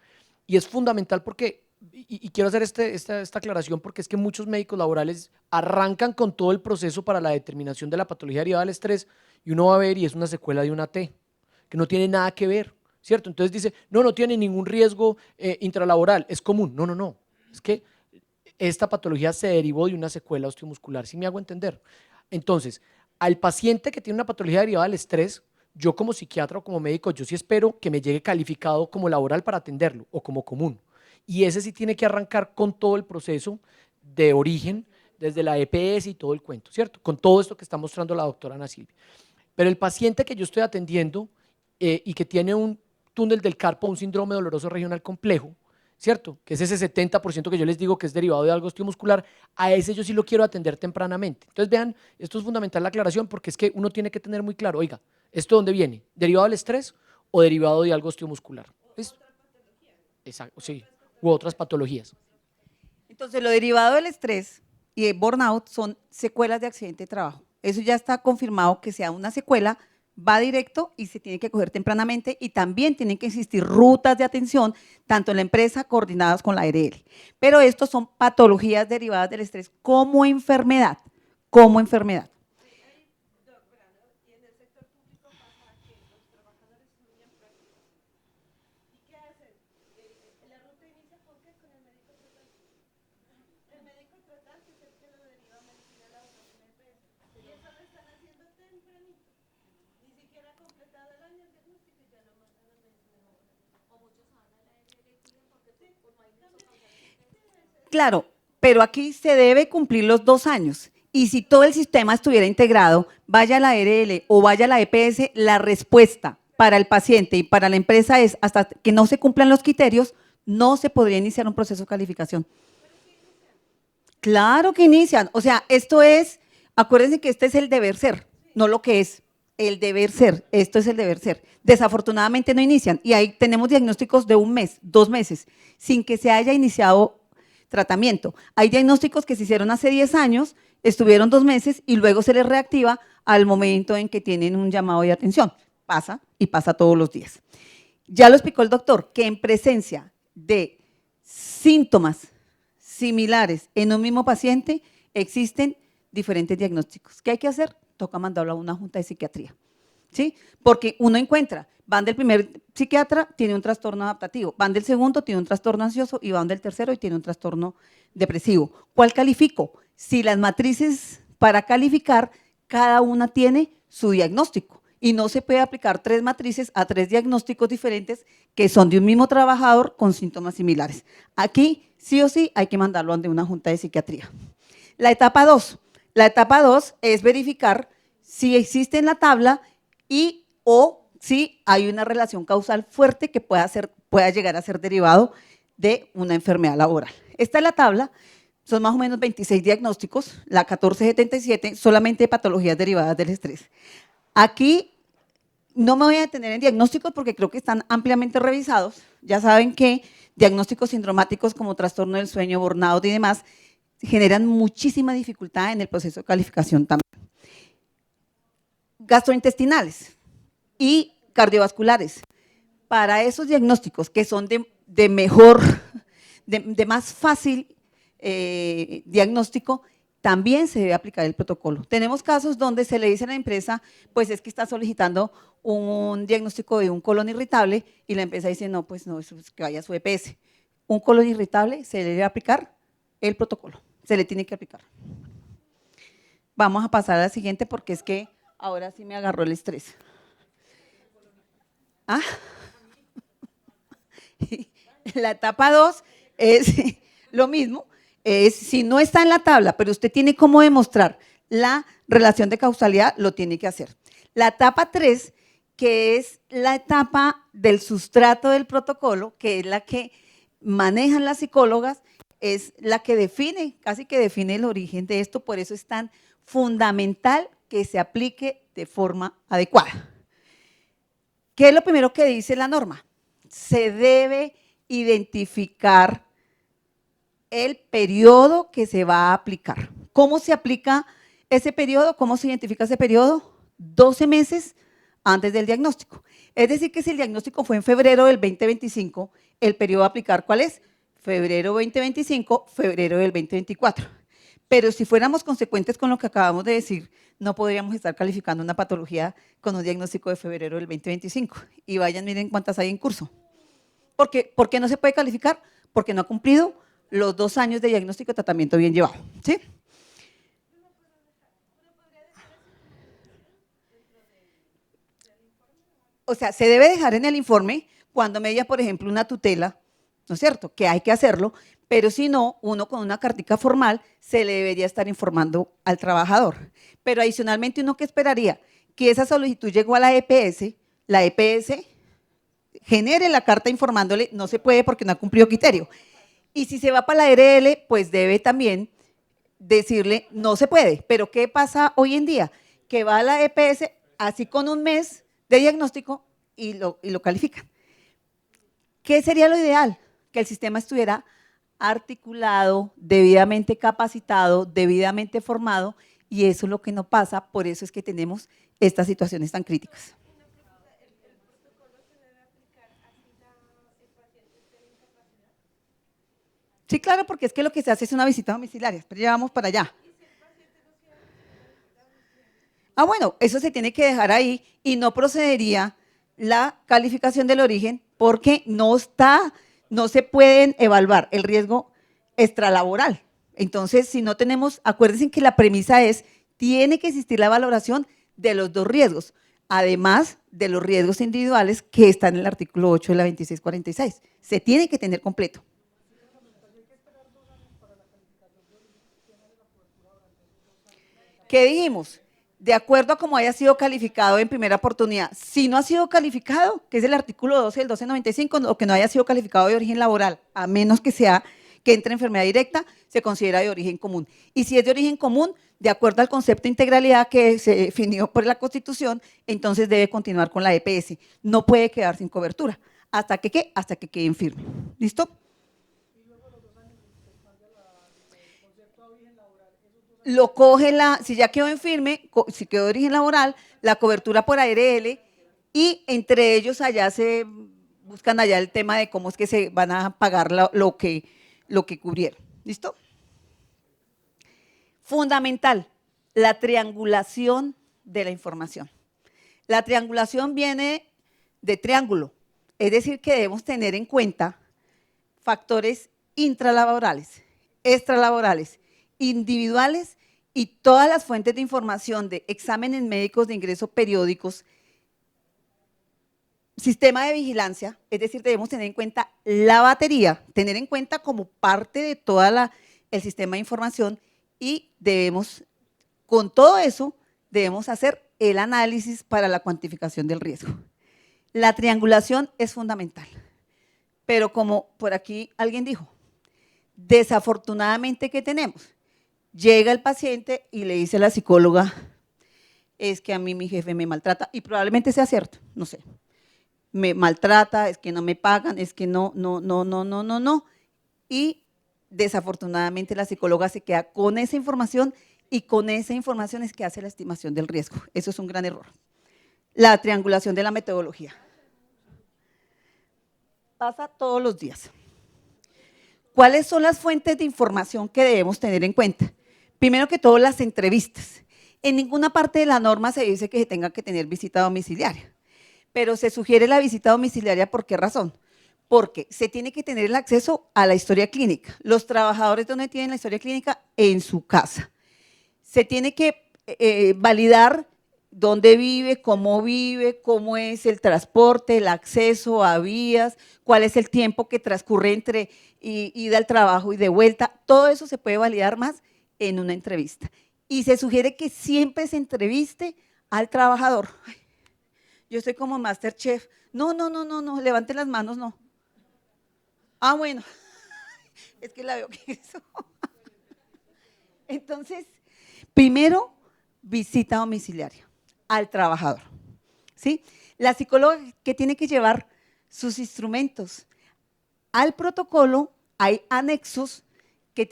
Y es fundamental porque, y quiero hacer esta aclaración, porque es que muchos médicos laborales arrancan con todo el proceso para la determinación de la patología derivada del estrés y uno va a ver y es una secuela de una T, que no tiene nada que ver, ¿cierto? Entonces dice, no tiene ningún riesgo intralaboral, es común. No. Es que esta patología se derivó de una secuela osteomuscular, ¿sí me hago entender? Entonces, al paciente que tiene una patología derivada del estrés, yo como psiquiatra o como médico, yo sí espero que me llegue calificado como laboral para atenderlo o como común. Y ese sí tiene que arrancar con todo el proceso de origen, desde la EPS y todo el cuento, ¿cierto? Con todo esto que está mostrando la doctora Ana Silvia. Pero el paciente que yo estoy atendiendo y que tiene un túnel del carpo, un síndrome doloroso regional complejo, ¿cierto? Que es ese 70% que yo les digo que es derivado de algo osteomuscular, a ese yo sí lo quiero atender tempranamente. Entonces vean, esto es fundamental la aclaración porque es que uno tiene que tener muy claro, oiga, ¿esto de dónde viene? ¿Derivado del estrés o derivado de algo osteomuscular? Exacto, sí, u otras patologías. Entonces, lo derivado del estrés y el burnout son secuelas de accidente de trabajo. Eso ya está confirmado que sea una secuela, va directo y se tiene que coger tempranamente y también tienen que existir rutas de atención, tanto en la empresa coordinadas con la ARL. Pero estos son patologías derivadas del estrés como enfermedad, como enfermedad. Claro, pero aquí se debe cumplir los 2 años. Y si todo el sistema estuviera integrado, vaya a la ARL o vaya a la EPS, la respuesta para el paciente y para la empresa es hasta que no se cumplan los criterios, no se podría iniciar un proceso de calificación. Claro que inician. O sea, esto es, acuérdense que este es el deber ser, no lo que es. El deber ser, esto es el deber ser. Desafortunadamente no inician y ahí tenemos diagnósticos de 1 mes, 2 meses, sin que se haya iniciado tratamiento. Hay diagnósticos que se hicieron hace 10 años, estuvieron 2 meses y luego se les reactiva al momento en que tienen un llamado de atención. Pasa y pasa todos los días. Ya lo explicó el doctor, que en presencia de síntomas similares en un mismo paciente existen diferentes diagnósticos. ¿Qué hay que hacer? Toca mandarlo a una junta de psiquiatría, ¿sí? Porque uno encuentra, van del primer psiquiatra, tiene un trastorno adaptativo, van del segundo, tiene un trastorno ansioso y van del tercero y tiene un trastorno depresivo. ¿Cuál califico? Si las matrices para calificar, cada una tiene su diagnóstico y no se puede aplicar 3 matrices a 3 diagnósticos diferentes que son de un mismo trabajador con síntomas similares. Aquí sí o sí hay que mandarlo ante una junta de psiquiatría. La etapa 2. La etapa 2 es verificar si existe en la tabla y o si hay una relación causal fuerte que pueda llegar a ser derivado de una enfermedad laboral. Esta es la tabla, son más o menos 26 diagnósticos, la 1477 solamente patologías derivadas del estrés. Aquí no me voy a detener en diagnósticos porque creo que están ampliamente revisados. Ya saben que diagnósticos sindromáticos como trastorno del sueño, burnout y demás generan muchísima dificultad en el proceso de calificación también. Gastrointestinales y cardiovasculares. Para esos diagnósticos que son de más fácil diagnóstico, también se debe aplicar el protocolo. Tenemos casos donde se le dice a la empresa, pues es que está solicitando un diagnóstico de un colon irritable y la empresa dice, no, pues no, eso es que vaya a su EPS. Un colon irritable se le debe aplicar el protocolo, se le tiene que aplicar. Vamos a pasar a la siguiente porque es que ahora sí me agarró el estrés. ¿Ah? La etapa 2 es lo mismo, es si no está en la tabla, pero usted tiene cómo demostrar la relación de causalidad, lo tiene que hacer. La etapa 3, que es la etapa del sustrato del protocolo, que es la que manejan las psicólogas, es la que define, casi que define el origen de esto, por eso es tan fundamental que se aplique de forma adecuada. ¿Qué es lo primero que dice la norma? Se debe identificar el periodo que se va a aplicar. ¿Cómo se aplica ese periodo? ¿Cómo se identifica ese periodo? 12 meses antes del diagnóstico. Es decir, que si el diagnóstico fue en febrero del 2025, el periodo a aplicar, ¿cuál es? Febrero 2025, febrero del 2024. Pero si fuéramos consecuentes con lo que acabamos de decir, no podríamos estar calificando una patología con un diagnóstico de febrero del 2025. Y vayan, miren cuántas hay en curso. ¿Por qué no se puede calificar? Porque no ha cumplido los 2 años de diagnóstico y tratamiento bien llevado. ¿Sí? O sea, se debe dejar en el informe cuando me diga, por ejemplo, una tutela, ¿no es cierto? Que hay que hacerlo, pero si no, uno con una cartica formal se le debería estar informando al trabajador. Pero adicionalmente, uno que esperaría que esa solicitud llegó a la EPS genere la carta informándole, no se puede porque no ha cumplido criterio. Y si se va para la RL, pues debe también decirle, no se puede. Pero ¿qué pasa hoy en día? Que va a la EPS así con un mes de diagnóstico y lo califican. ¿Qué sería lo ideal? Que el sistema estuviera articulado, debidamente capacitado, debidamente formado, y eso es lo que no pasa, por eso es que tenemos estas situaciones tan críticas. Sí, claro, porque es que lo que se hace es una visita domiciliaria, pero ya vamos para allá. Ah, bueno, eso se tiene que dejar ahí y no procedería la calificación del origen porque no se pueden evaluar el riesgo extralaboral. Entonces, si no tenemos, acuérdense que la premisa es, tiene que existir la valoración de los 2 riesgos, además de los riesgos individuales que están en el artículo 8 de la 2646. Se tiene que tener completo. ¿Qué dijimos? De acuerdo a cómo haya sido calificado en primera oportunidad. Si no ha sido calificado, que es el artículo 12 del 1295, o que no haya sido calificado de origen laboral, a menos que entre enfermedad directa, se considera de origen común. Y si es de origen común, de acuerdo al concepto de integralidad que se definió por la Constitución, entonces debe continuar con la EPS. No puede quedar sin cobertura. ¿Hasta que qué? Hasta que quede firme. ¿Listo? Lo coge si ya quedó en firme, si quedó de origen laboral, la cobertura por ARL y entre ellos allá se buscan allá el tema de cómo es que se van a pagar lo que cubrieron. ¿Listo? Fundamental, la triangulación de la información. La triangulación viene de triángulo, es decir, que debemos tener en cuenta factores intralaborales, extralaborales, individuales y todas las fuentes de información de exámenes médicos de ingreso periódicos, sistema de vigilancia, es decir, debemos tener en cuenta la batería, tener en cuenta como parte de todo el sistema de información y con todo eso, debemos hacer el análisis para la cuantificación del riesgo. La triangulación es fundamental, pero como por aquí alguien dijo, desafortunadamente, ¿qué tenemos? Llega el paciente y le dice a la psicóloga, es que a mí mi jefe me maltrata, y probablemente sea cierto, no sé, me maltrata, es que no me pagan, es que no, y desafortunadamente la psicóloga se queda con esa información y con esa información es que hace la estimación del riesgo. Eso es un gran error. La triangulación de la metodología. Pasa todos los días. ¿Cuáles son las fuentes de información que debemos tener en cuenta? Primero que todo, las entrevistas. En ninguna parte de la norma se dice que se tenga que tener visita domiciliaria, pero se sugiere la visita domiciliaria. ¿Por qué razón? Porque se tiene que tener el acceso a la historia clínica. Los trabajadores, ¿dónde tienen la historia clínica? En su casa. Se tiene que validar dónde vive, cómo es el transporte, el acceso a vías, cuál es el tiempo que transcurre entre ida al trabajo y de vuelta. Todo eso se puede validar más en una entrevista. Y se sugiere que siempre se entreviste al trabajador. Ay, yo estoy como MasterChef. No, levanten las manos, no. Ah, bueno, es que la veo que eso. Entonces, primero, visita domiciliaria al trabajador, ¿sí? La psicóloga que tiene que llevar sus instrumentos al protocolo, hay anexos que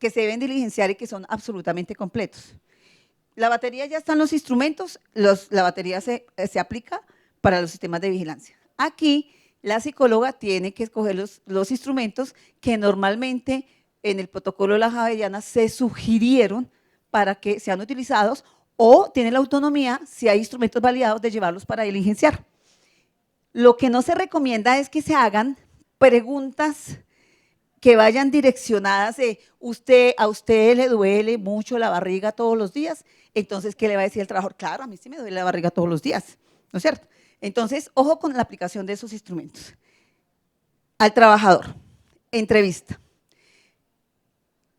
se deben diligenciar y que son absolutamente completos. La batería ya están los instrumentos, la batería se aplica para los sistemas de vigilancia. Aquí la psicóloga tiene que escoger los instrumentos que normalmente en el protocolo de la Javeriana se sugirieron para que sean utilizados, o tiene la autonomía, si hay instrumentos validados, de llevarlos para diligenciar. Lo que no se recomienda es que se hagan preguntas que vayan direccionadas de a usted le duele mucho la barriga todos los días, entonces, ¿qué le va a decir el trabajador? Claro, a mí sí me duele la barriga todos los días, ¿no es cierto? Entonces, ojo con la aplicación de esos instrumentos. Al trabajador, entrevista.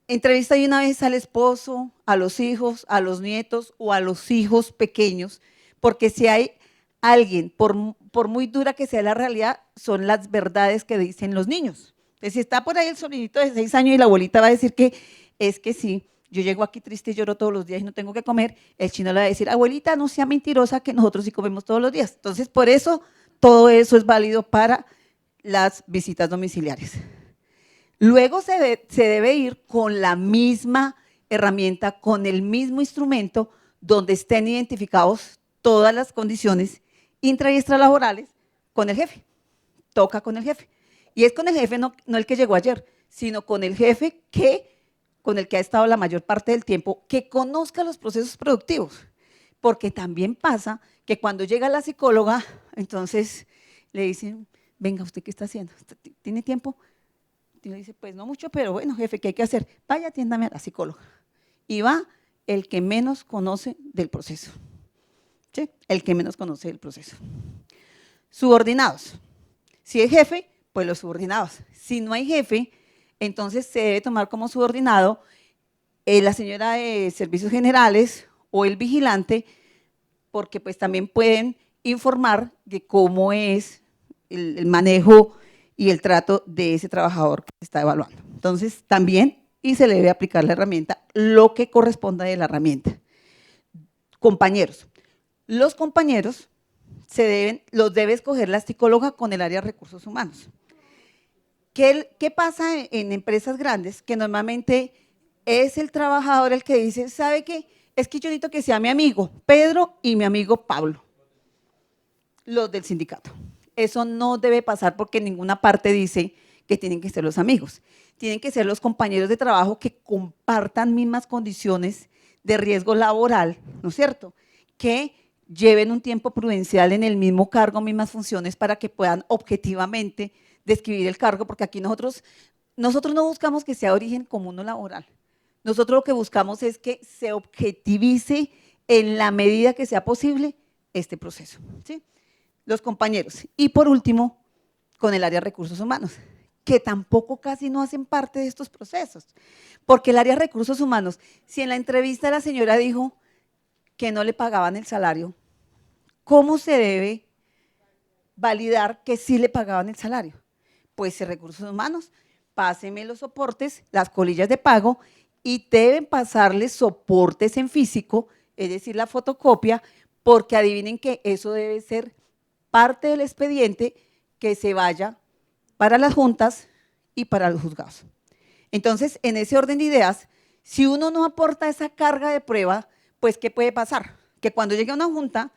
Entrevista de una vez al esposo, a los hijos, a los nietos o a los hijos pequeños, porque si hay alguien, por muy dura que sea la realidad, son las verdades que dicen los niños. Entonces, si está por ahí el sobrinito de 6 años y la abuelita va a decir que es que sí, yo llego aquí triste y lloro todos los días y no tengo que comer, el chino le va a decir, abuelita, no sea mentirosa que nosotros sí comemos todos los días. Entonces, por eso, todo eso es válido para las visitas domiciliarias. Luego se debe ir con la misma herramienta, con el mismo instrumento, donde estén identificados todas las condiciones intra y extralaborales con el jefe. Toca con el jefe. Y es con el jefe, no el que llegó ayer, sino con el jefe con el que ha estado la mayor parte del tiempo, que conozca los procesos productivos. Porque también pasa que cuando llega la psicóloga, entonces le dicen, venga, ¿usted qué está haciendo? ¿Tiene tiempo? Y le dice, pues no mucho, pero bueno, jefe, ¿qué hay que hacer? Vaya, atiéndame a la psicóloga. Y va el que menos conoce del proceso. ¿Sí? El que menos conoce del proceso. Subordinados. Si es jefe, pues los subordinados. Si no hay jefe, entonces se debe tomar como subordinado la señora de servicios generales o el vigilante, porque pues también pueden informar de cómo es el manejo y el trato de ese trabajador que se está evaluando. Entonces, también, y se le debe aplicar la herramienta, lo que corresponda de la herramienta. Compañeros. Los compañeros los debe escoger la psicóloga con el área de recursos humanos. ¿Qué pasa en empresas grandes? Que normalmente es el trabajador el que dice, ¿sabe qué? Es que yo necesito que sea mi amigo Pedro y mi amigo Pablo, los del sindicato. Eso no debe pasar porque en ninguna parte dice que tienen que ser los amigos. Tienen que ser los compañeros de trabajo que compartan mismas condiciones de riesgo laboral, ¿no es cierto? Que lleven un tiempo prudencial en el mismo cargo, mismas funciones, para que puedan objetivamente describir el cargo, porque aquí nosotros no buscamos que sea origen común o laboral. Nosotros lo que buscamos es que se objetivice en la medida que sea posible este proceso, ¿sí? Los compañeros. Y por último, con el área de recursos humanos, que tampoco casi no hacen parte de estos procesos. Porque el área de recursos humanos, si en la entrevista la señora dijo que no le pagaban el salario, ¿cómo se debe validar que sí le pagaban el salario? Pues en recursos humanos, pásenme los soportes, las colillas de pago, y deben pasarles soportes en físico, es decir, la fotocopia, porque adivinen que eso debe ser parte del expediente que se vaya para las juntas y para los juzgados. Entonces, en ese orden de ideas, si uno no aporta esa carga de prueba, pues ¿qué puede pasar? Que cuando llegue a una junta,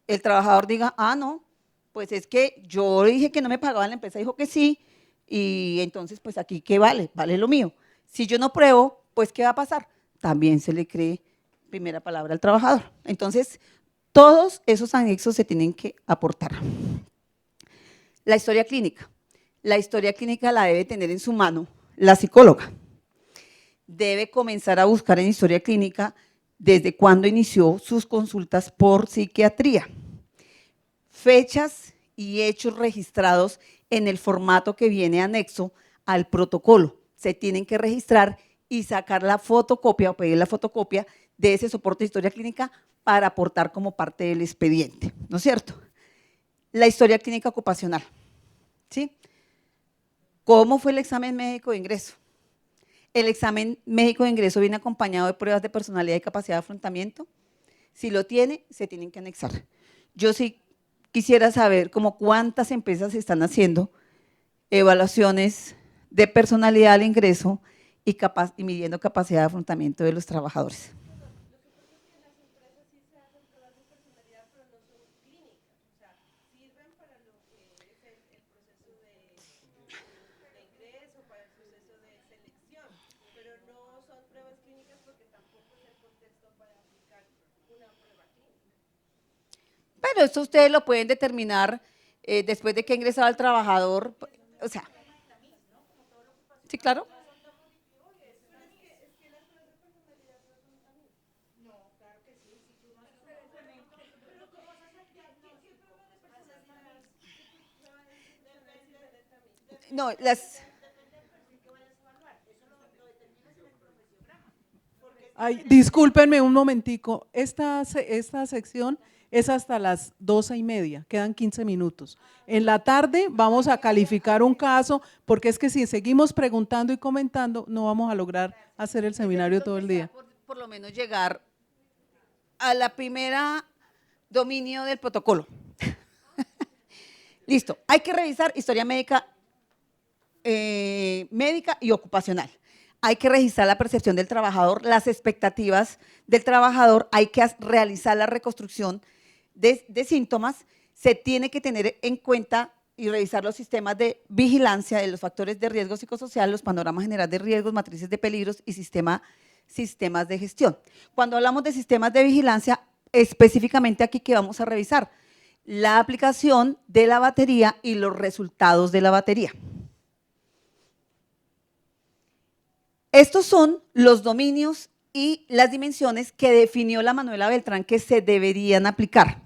el trabajador diga, ah, no, pues es que yo dije que no me pagaban, la empresa dijo que sí, y entonces pues aquí ¿qué vale? Vale lo mío. Si yo no pruebo, pues ¿qué va a pasar? También se le cree primera palabra al trabajador. Entonces, todos esos anexos se tienen que aportar. La historia clínica. La historia clínica la debe tener en su mano la psicóloga. Debe comenzar a buscar en historia clínica desde cuándo inició sus consultas por psiquiatría. Fechas y hechos registrados en el formato que viene anexo al protocolo. Se tienen que registrar y sacar la fotocopia o pedir la fotocopia de ese soporte de historia clínica para aportar como parte del expediente, ¿no es cierto? La historia clínica ocupacional, ¿sí? ¿Cómo fue el examen médico de ingreso? El examen médico de ingreso viene acompañado de pruebas de personalidad y capacidad de afrontamiento. Si lo tiene, se tienen que anexar. Yo sí quisiera saber como cuántas empresas están haciendo evaluaciones de personalidad al ingreso y midiendo capacidad de afrontamiento de los trabajadores. Pero esto ustedes lo pueden determinar después de que ha ingresado el trabajador, o sea, sí, claro. No, las… Ay, discúlpenme un momentico, esta sección es hasta las 12:30, quedan 15 minutos. En la tarde vamos a calificar un caso, porque es que si seguimos preguntando y comentando, no vamos a lograr hacer el seminario todo el día. Por lo menos llegar a la primera dominio del protocolo. Listo, hay que revisar historia médica, médica y ocupacional. Hay que registrar la percepción del trabajador, las expectativas del trabajador, hay que realizar la reconstrucción de síntomas, se tiene que tener en cuenta y revisar los sistemas de vigilancia de los factores de riesgo psicosocial, los panoramas generales de riesgos, matrices de peligros y sistemas de gestión. Cuando hablamos de sistemas de vigilancia, específicamente aquí, ¿qué vamos a revisar? La aplicación de la batería y los resultados de la batería. Estos son los dominios y las dimensiones que definió la Manuela Beltrán que se deberían aplicar.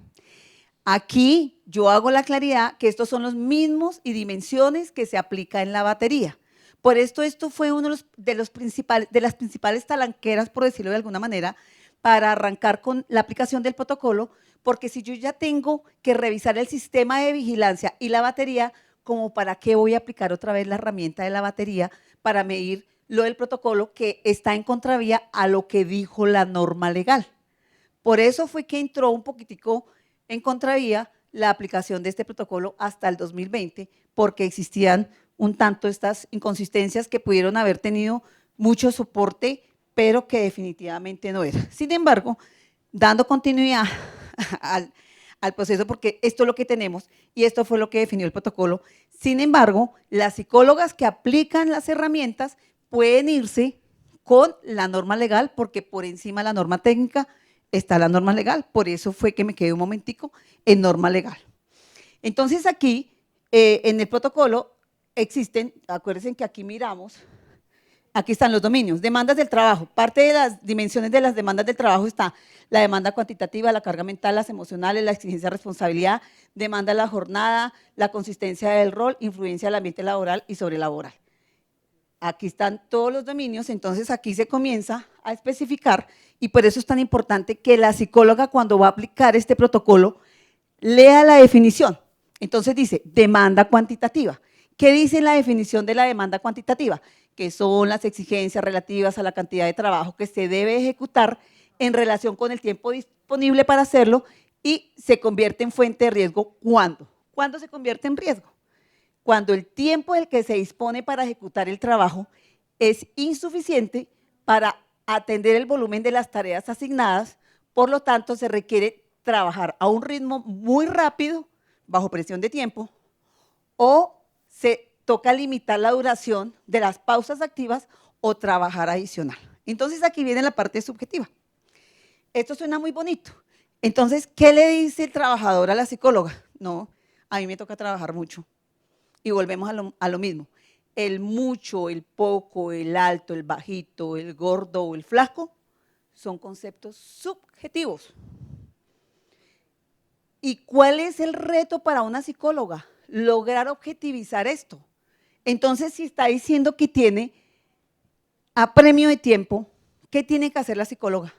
Aquí yo hago la claridad que estos son los mismos y dimensiones que se aplica en la batería. Por esto fue uno de las principales talanqueras, por decirlo de alguna manera, para arrancar con la aplicación del protocolo, porque si yo ya tengo que revisar el sistema de vigilancia y la batería, ¿como para qué voy a aplicar otra vez la herramienta de la batería para medir lo del protocolo que está en contravía a lo que dijo la norma legal? Por eso fue que entró un poquitico en contravía la aplicación de este protocolo hasta el 2020, porque existían un tanto estas inconsistencias que pudieron haber tenido mucho soporte, pero que definitivamente no era. Sin embargo, dando continuidad al proceso, porque esto es lo que tenemos y esto fue lo que definió el protocolo. Sin embargo, las psicólogas que aplican las herramientas pueden irse con la norma legal, porque por encima de la norma técnica está la norma legal. Por eso fue que me quedé un momentico en norma legal. Entonces aquí, en el protocolo, existen, acuérdense que aquí miramos, aquí están los dominios, demandas del trabajo. Parte de las dimensiones de las demandas del trabajo está la demanda cuantitativa, la carga mental, las emocionales, la exigencia de responsabilidad, demanda de la jornada, la consistencia del rol, influencia del ambiente laboral y sobrelaboral. Aquí están todos los dominios, entonces aquí se comienza a especificar y por eso es tan importante que la psicóloga cuando va a aplicar este protocolo lea la definición. Entonces dice demanda cuantitativa. ¿Qué dice la definición de la demanda cuantitativa? Que son las exigencias relativas a la cantidad de trabajo que se debe ejecutar en relación con el tiempo disponible para hacerlo y se convierte en fuente de riesgo. ¿Cuándo? ¿Cuándo se convierte en riesgo? Cuando el tiempo del que se dispone para ejecutar el trabajo es insuficiente para atender el volumen de las tareas asignadas, por lo tanto se requiere trabajar a un ritmo muy rápido, bajo presión de tiempo, o se toca limitar la duración de las pausas activas o trabajar adicional. Entonces aquí viene la parte subjetiva. Esto suena muy bonito. Entonces, ¿qué le dice el trabajador a la psicóloga? No, a mí me toca trabajar mucho. Y volvemos a lo mismo. El mucho, el poco, el alto, el bajito, el gordo o el flaco son conceptos subjetivos. ¿Y cuál es el reto para una psicóloga? Lograr objetivizar esto. Entonces, si está diciendo que tiene apremio de tiempo, ¿qué tiene que hacer la psicóloga?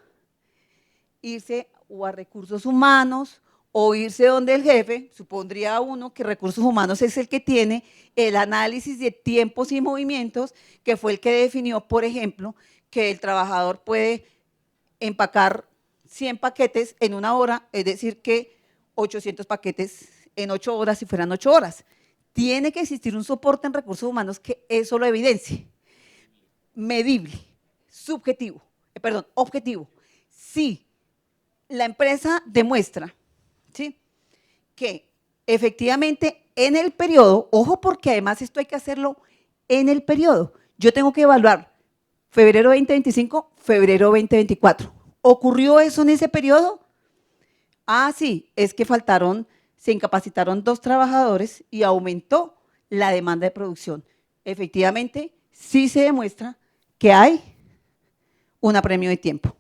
Irse o a recursos humanos o irse donde el jefe, supondría uno que recursos humanos es el que tiene el análisis de tiempos y movimientos, que fue el que definió, por ejemplo, que el trabajador puede empacar 100 paquetes en una hora, es decir, que 800 paquetes en 8 horas si fueran 8 horas. Tiene que existir un soporte en recursos humanos que eso lo evidencie. Medible, objetivo. Sí, la empresa demuestra, ¿sí?, que efectivamente en el periodo, ojo porque además esto hay que hacerlo en el periodo, yo tengo que evaluar febrero 2025, febrero 2024. ¿Ocurrió eso en ese periodo? Ah, sí, es que se incapacitaron 2 trabajadores y aumentó la demanda de producción. Efectivamente, sí se demuestra que hay un apremio de tiempo.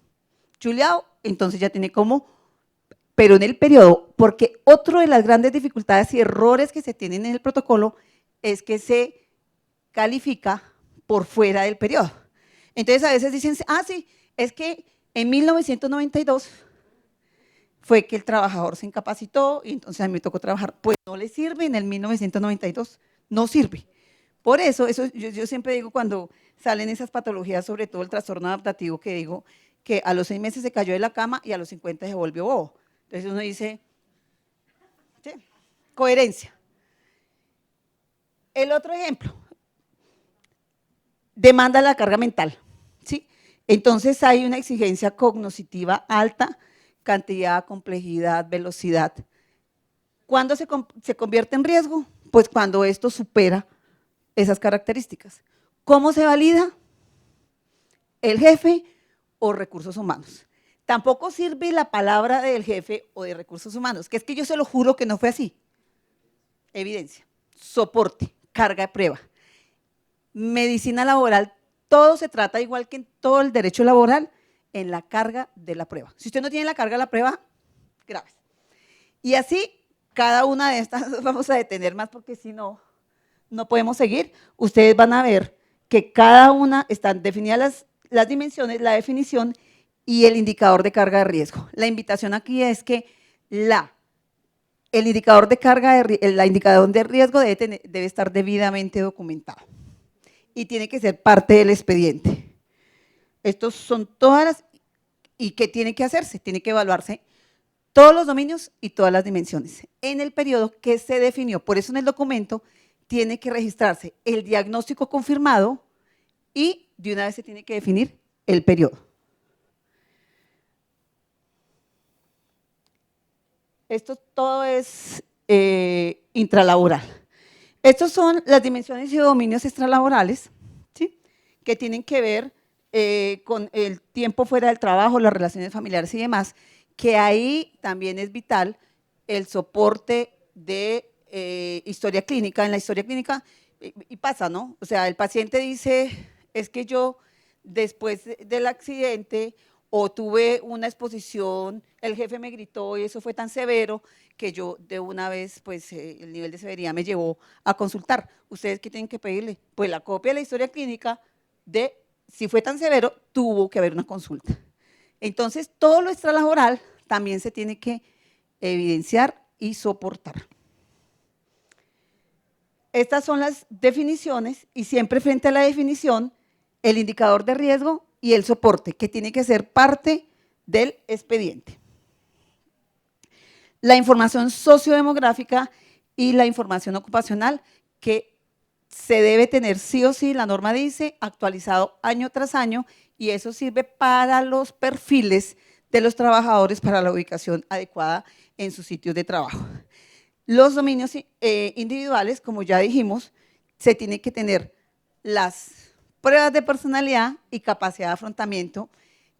Chuleado, entonces ya tiene como, pero en el periodo, porque otro de las grandes dificultades y errores que se tienen en el protocolo es que se califica por fuera del periodo. Entonces a veces dicen, ah, sí, es que en 1992 fue que el trabajador se incapacitó y entonces a mí me tocó trabajar. Pues no le sirve en el 1992, no sirve. Por eso yo siempre digo cuando salen esas patologías, sobre todo el trastorno adaptativo, que digo que a los 6 meses se cayó de la cama y a los 50 se volvió bobo. Entonces uno dice, ¿sí?, coherencia. El otro ejemplo, demanda la carga mental, ¿sí? Entonces hay una exigencia cognitiva alta, cantidad, complejidad, velocidad. ¿Cuándo se convierte en riesgo? Pues cuando esto supera esas características. ¿Cómo se valida? El jefe o recursos humanos. Tampoco sirve la palabra del jefe o de recursos humanos, que es que yo se lo juro que no fue así. Evidencia, soporte, carga de prueba. Medicina laboral, todo se trata igual que en todo el derecho laboral, en la carga de la prueba. Si usted no tiene la carga de la prueba, graves. Y así, cada una de estas vamos a detener más porque si no, no podemos seguir. Ustedes van a ver que cada una están definidas las dimensiones, la definición y el indicador de carga de riesgo. La invitación aquí es que el indicador de riesgo debe estar debidamente documentado y tiene que ser parte del expediente. Estos son todas las, ¿y qué tiene que hacerse? Tiene que evaluarse todos los dominios y todas las dimensiones en el periodo que se definió. Por eso en el documento tiene que registrarse el diagnóstico confirmado y de una vez se tiene que definir el periodo. Esto todo es intralaboral. Estas son las dimensiones y dominios extralaborales, ¿sí?, que tienen que ver con el tiempo fuera del trabajo, las relaciones familiares y demás, que ahí también es vital el soporte de historia clínica. En la historia clínica, y pasa, ¿no? O sea, el paciente dice, es que yo después del accidente o tuve una exposición, el jefe me gritó y eso fue tan severo que yo de una vez, pues el nivel de severidad me llevó a consultar. ¿Ustedes qué tienen que pedirle? Pues la copia de la historia clínica de si fue tan severo, tuvo que haber una consulta. Entonces, todo lo extralaboral también se tiene que evidenciar y soportar. Estas son las definiciones y siempre frente a la definición, el indicador de riesgo y el soporte, que tiene que ser parte del expediente. La información sociodemográfica y la información ocupacional, que se debe tener sí o sí, la norma dice, actualizado año tras año, y eso sirve para los perfiles de los trabajadores para la ubicación adecuada en sus sitios de trabajo. Los dominios individuales, como ya dijimos, se tiene que tener las pruebas de personalidad y capacidad de afrontamiento,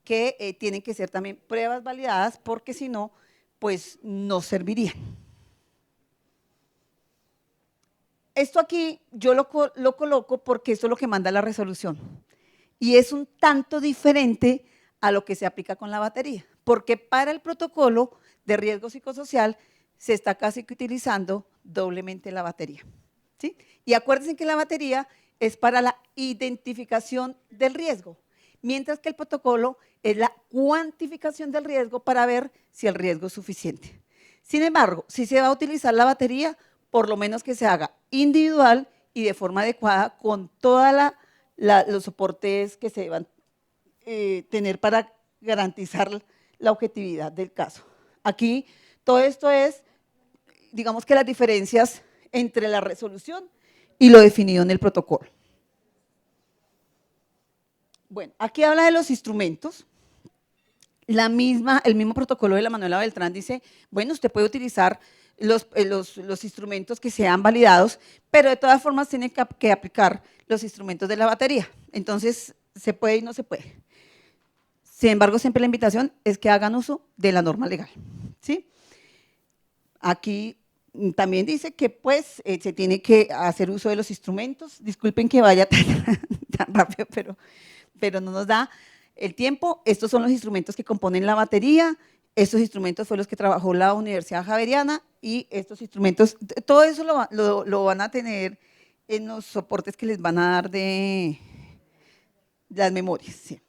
que tienen que ser también pruebas validadas, porque si no, pues no servirían. Esto aquí yo lo coloco porque esto es lo que manda la resolución. Y es un tanto diferente a lo que se aplica con la batería, porque para el protocolo de riesgo psicosocial se está casi que utilizando doblemente la batería, ¿sí? Y acuérdense que la batería es para la identificación del riesgo, mientras que el protocolo es la cuantificación del riesgo para ver si el riesgo es suficiente. Sin embargo, si se va a utilizar la batería, por lo menos que se haga individual y de forma adecuada con todos los soportes que se deban tener para garantizar la objetividad del caso. Aquí todo esto es, digamos que las diferencias entre la resolución y lo definido en el protocolo. Bueno, aquí habla de los instrumentos. El mismo protocolo de la Manuela Beltrán dice, bueno, usted puede utilizar los instrumentos que sean validados, pero de todas formas tiene que aplicar los instrumentos de la batería. Entonces, se puede y no se puede. Sin embargo, siempre la invitación es que hagan uso de la norma legal, ¿sí? Aquí también dice que pues se tiene que hacer uso de los instrumentos. Disculpen que vaya tan rápido, pero no nos da el tiempo. Estos son los instrumentos que componen la batería. Estos instrumentos fueron los que trabajó la Universidad Javeriana, y estos instrumentos, todo eso lo van a tener en los soportes que les van a dar de las memorias. Sí.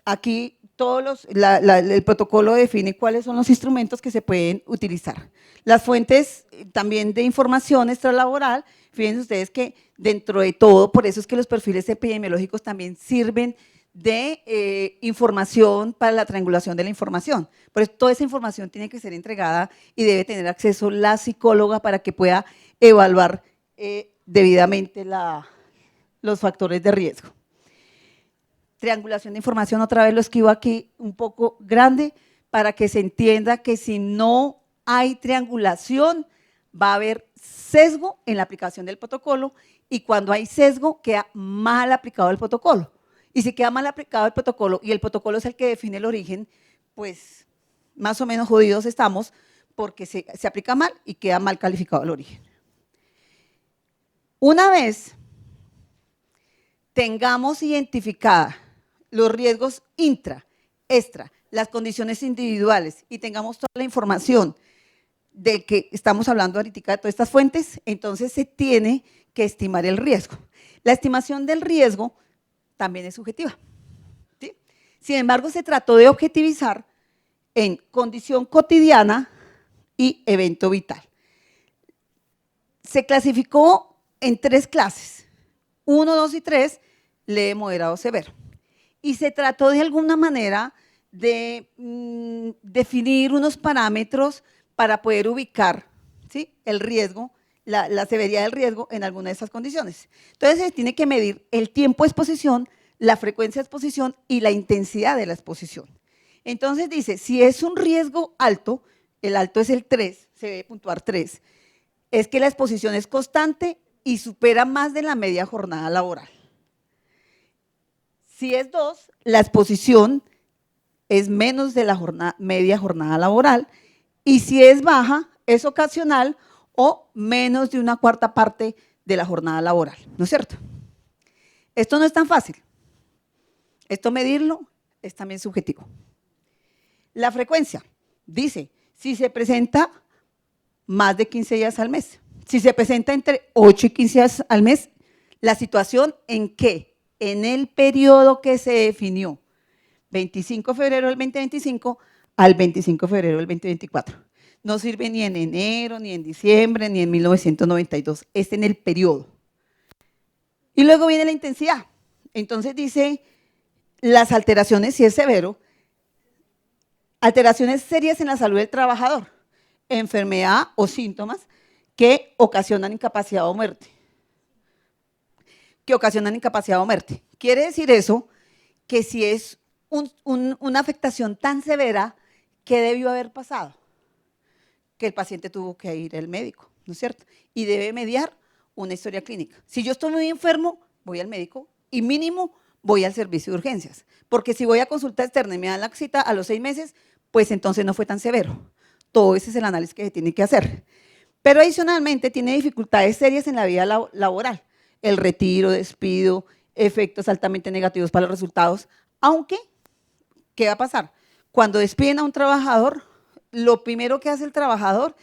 Aquí el protocolo define cuáles son los instrumentos que se pueden utilizar. Las fuentes también de información extralaboral, fíjense ustedes que dentro de todo, por eso es que los perfiles epidemiológicos también sirven de información para la triangulación de la información. Por eso toda esa información tiene que ser entregada y debe tener acceso la psicóloga para que pueda evaluar debidamente los factores de riesgo. Triangulación de información, otra vez lo escribo aquí un poco grande para que se entienda que si no hay triangulación va a haber sesgo en la aplicación del protocolo, y cuando hay sesgo queda mal aplicado el protocolo. Y si queda mal aplicado el protocolo y el protocolo es el que define el origen, pues más o menos jodidos estamos, porque se aplica mal y queda mal calificado el origen. Una vez tengamos identificada los riesgos intra, extra, las condiciones individuales, y tengamos toda la información de que estamos hablando ahorita de todas estas fuentes, entonces se tiene que estimar el riesgo. La estimación del riesgo también es subjetiva, ¿sí? Sin embargo, se trató de objetivizar en condición cotidiana y evento vital. Se clasificó en 3 clases, 1, 2 y 3, leve, moderado, severo. Y se trató de alguna manera de definir unos parámetros para poder ubicar, ¿sí?, el riesgo, la severidad del riesgo en alguna de esas condiciones. Entonces se tiene que medir el tiempo de exposición, la frecuencia de exposición y la intensidad de la exposición. Entonces dice, si es un riesgo alto, el alto es el 3, se debe puntuar 3, es que la exposición es constante y supera más de la media jornada laboral. Si es 2, la exposición es menos de la media jornada laboral, y si es baja, es ocasional o menos de 1/4 parte de la jornada laboral, ¿no es cierto? Esto no es tan fácil. Esto medirlo es también subjetivo. La frecuencia, dice, si se presenta más de 15 días al mes, si se presenta entre 8 y 15 días al mes, la situación en que en el periodo que se definió, 25 de febrero del 2025 al 25 de febrero del 2024. No sirve ni en enero, ni en diciembre, ni en 1992, es en el periodo. Y luego viene la intensidad. Entonces dice, las alteraciones, si es severo, alteraciones serias en la salud del trabajador, enfermedad o síntomas que ocasionan incapacidad o muerte. Quiere decir eso que si es una afectación tan severa, ¿qué debió haber pasado? que el paciente tuvo que ir al médico, ¿no es cierto? Y debe mediar una historia clínica. Si yo estoy muy enfermo, voy al médico y mínimo voy al servicio de urgencias, porque si voy a consulta externa y me dan la cita a los 6 meses, pues entonces no fue tan severo. Todo ese es el análisis que se tiene que hacer. Pero adicionalmente tiene dificultades serias en la vida laboral, el retiro, despido, efectos altamente negativos para los resultados, aunque, ¿qué va a pasar? Cuando despiden a un trabajador, lo primero que hace el trabajador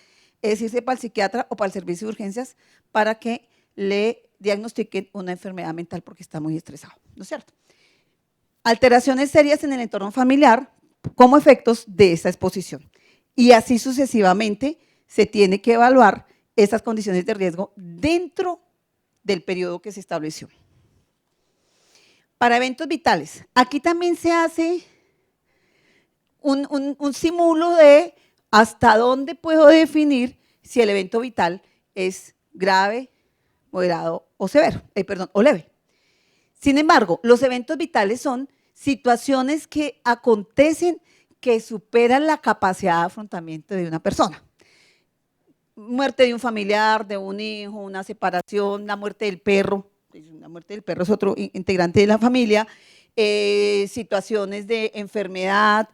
es irse para el psiquiatra o para el servicio de urgencias para que le diagnostiquen una enfermedad mental porque está muy estresado, ¿no es cierto? Alteraciones serias en el entorno familiar como efectos de esa exposición. Y así sucesivamente se tiene que evaluar esas condiciones de riesgo dentro del periodo que se estableció. Para eventos vitales, aquí también se hace un simulo de hasta dónde puedo definir si el evento vital es grave, moderado o severo, o leve. Sin embargo, los eventos vitales son situaciones que acontecen que superan la capacidad de afrontamiento de una persona. Muerte de un familiar, de un hijo, una separación, la muerte del perro. La muerte del perro es otro integrante de la familia, situaciones de enfermedad.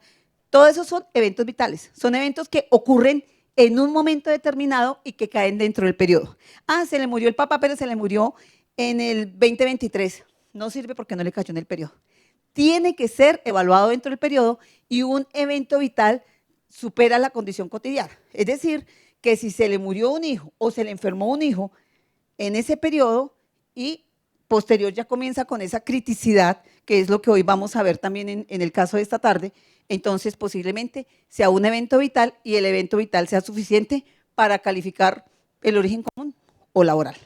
Todo eso son eventos vitales. Son eventos que ocurren en un momento determinado y que caen dentro del periodo. Ah, se le murió el papá, pero se le murió en el 2023. No sirve porque no le cayó en el periodo. Tiene que ser evaluado dentro del periodo y un evento vital supera la condición cotidiana. Es decir, que si se le murió un hijo o se le enfermó un hijo en ese periodo y posterior ya comienza con esa criticidad, que es lo que hoy vamos a ver también en el caso de esta tarde, entonces posiblemente sea un evento vital y el evento vital sea suficiente para calificar el origen común o laboral.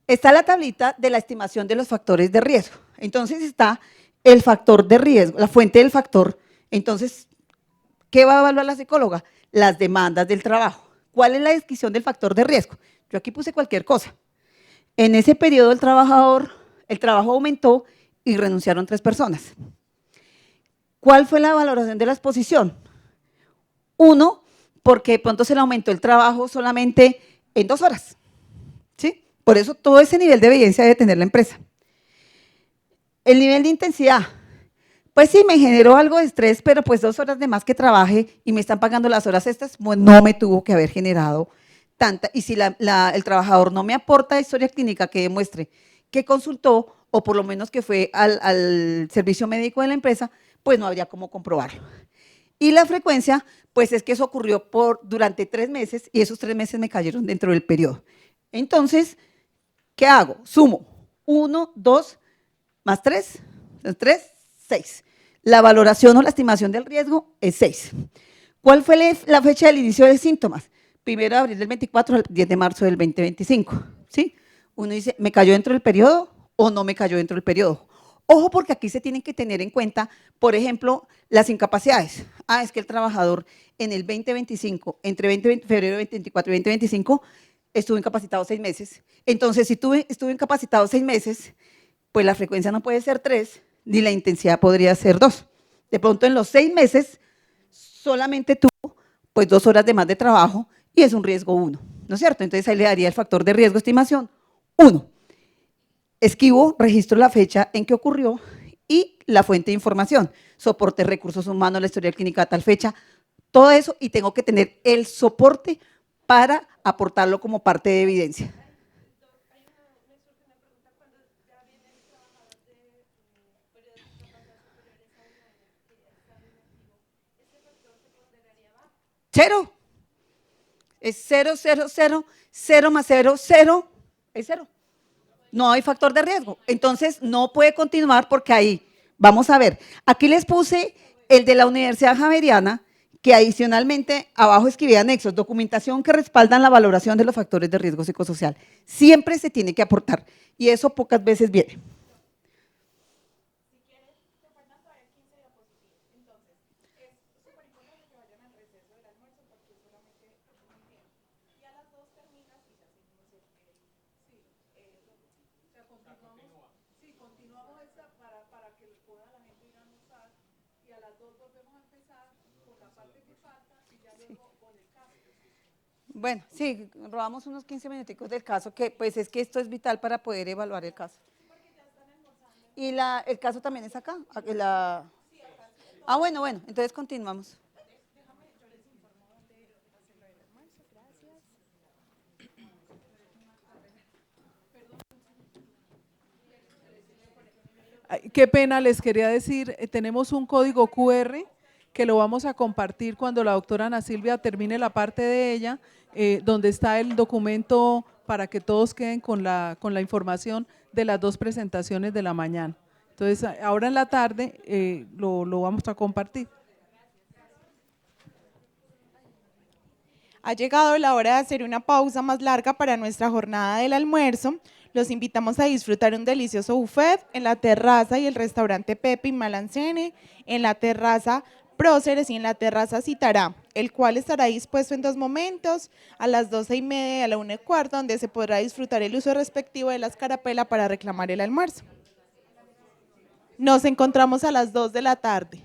Está la tablita de la estimación de los factores de riesgo. Entonces está el factor de riesgo, la fuente del factor. Entonces, ¿qué va a evaluar la psicóloga? Las demandas del trabajo. ¿Cuál es la descripción del factor de riesgo? Yo aquí puse cualquier cosa. En ese periodo el trabajo aumentó y renunciaron 3 personas. ¿Cuál fue la valoración de la exposición? 1, porque de pronto se le aumentó el trabajo solamente en 2 horas. ¿Sí? Por eso todo ese nivel de evidencia debe tener la empresa. El nivel de intensidad. Pues sí, me generó algo de estrés, pero pues 2 horas de más que trabaje y me están pagando las horas extras, pues no me tuvo que haber generado tanta. Y si el trabajador no me aporta historia clínica que demuestre que consultó o por lo menos que fue al servicio médico de la empresa, pues no habría cómo comprobarlo. Y la frecuencia, pues es que eso ocurrió durante 3 meses y esos 3 meses me cayeron dentro del periodo. Entonces, ¿qué hago? Sumo 1, 2 más 3, 6. La valoración o la estimación del riesgo es 6. ¿Cuál fue la fecha del inicio de síntomas? 1 de abril del 24 al 10 de marzo del 2025. ¿Sí? Uno dice, ¿me cayó dentro del periodo o no me cayó dentro del periodo? Ojo, porque aquí se tienen que tener en cuenta, por ejemplo, las incapacidades. Ah, es que el trabajador en el 2025, entre febrero 2024 y 2025, estuvo incapacitado 6 meses. Entonces, si estuvo incapacitado 6 meses, pues la frecuencia no puede ser 3, ni la intensidad podría ser 2. De pronto, en los 6 meses, solamente tuvo pues 2 horas de más de trabajo y es un riesgo 1, ¿no es cierto? Entonces, ahí le daría el factor de riesgo estimación 1. Esquivo, registro la fecha en que ocurrió y la fuente de información, soporte, recursos humanos, la historia clínica a tal fecha, todo eso, y tengo que tener el soporte para aportarlo como parte de evidencia. Cero. Es 0, 0, 0, 0 más 0, 0, es 0. No hay factor de riesgo. Entonces, no puede continuar porque ahí, vamos a ver, aquí les puse el de la Universidad Javeriana, que adicionalmente abajo escribía anexos, documentación que respaldan la valoración de los factores de riesgo psicosocial. Siempre se tiene que aportar y eso pocas veces viene. Bueno, sí, robamos unos 15 minuticos del caso, que pues es que esto es vital para poder evaluar el caso. ¿Y el caso también es acá? Bueno, entonces continuamos. Ay, qué pena, les quería decir, tenemos un código QR que lo vamos a compartir cuando la doctora Ana Silvia termine la parte de ella, donde está el documento para que todos queden con la información de las dos presentaciones de la mañana. Entonces, ahora en la tarde lo vamos a compartir. Ha llegado la hora de hacer una pausa más larga para nuestra jornada del almuerzo. Los invitamos a disfrutar un delicioso buffet en la terraza y el restaurante Pepe y Malancene, en la terraza Próceres y en la terraza Citará, el cual estará dispuesto en 2 momentos, a las 12:30 y a la 1:15, donde se podrá disfrutar el uso respectivo de la escarapela para reclamar el almuerzo. Nos encontramos a las 2 de la tarde.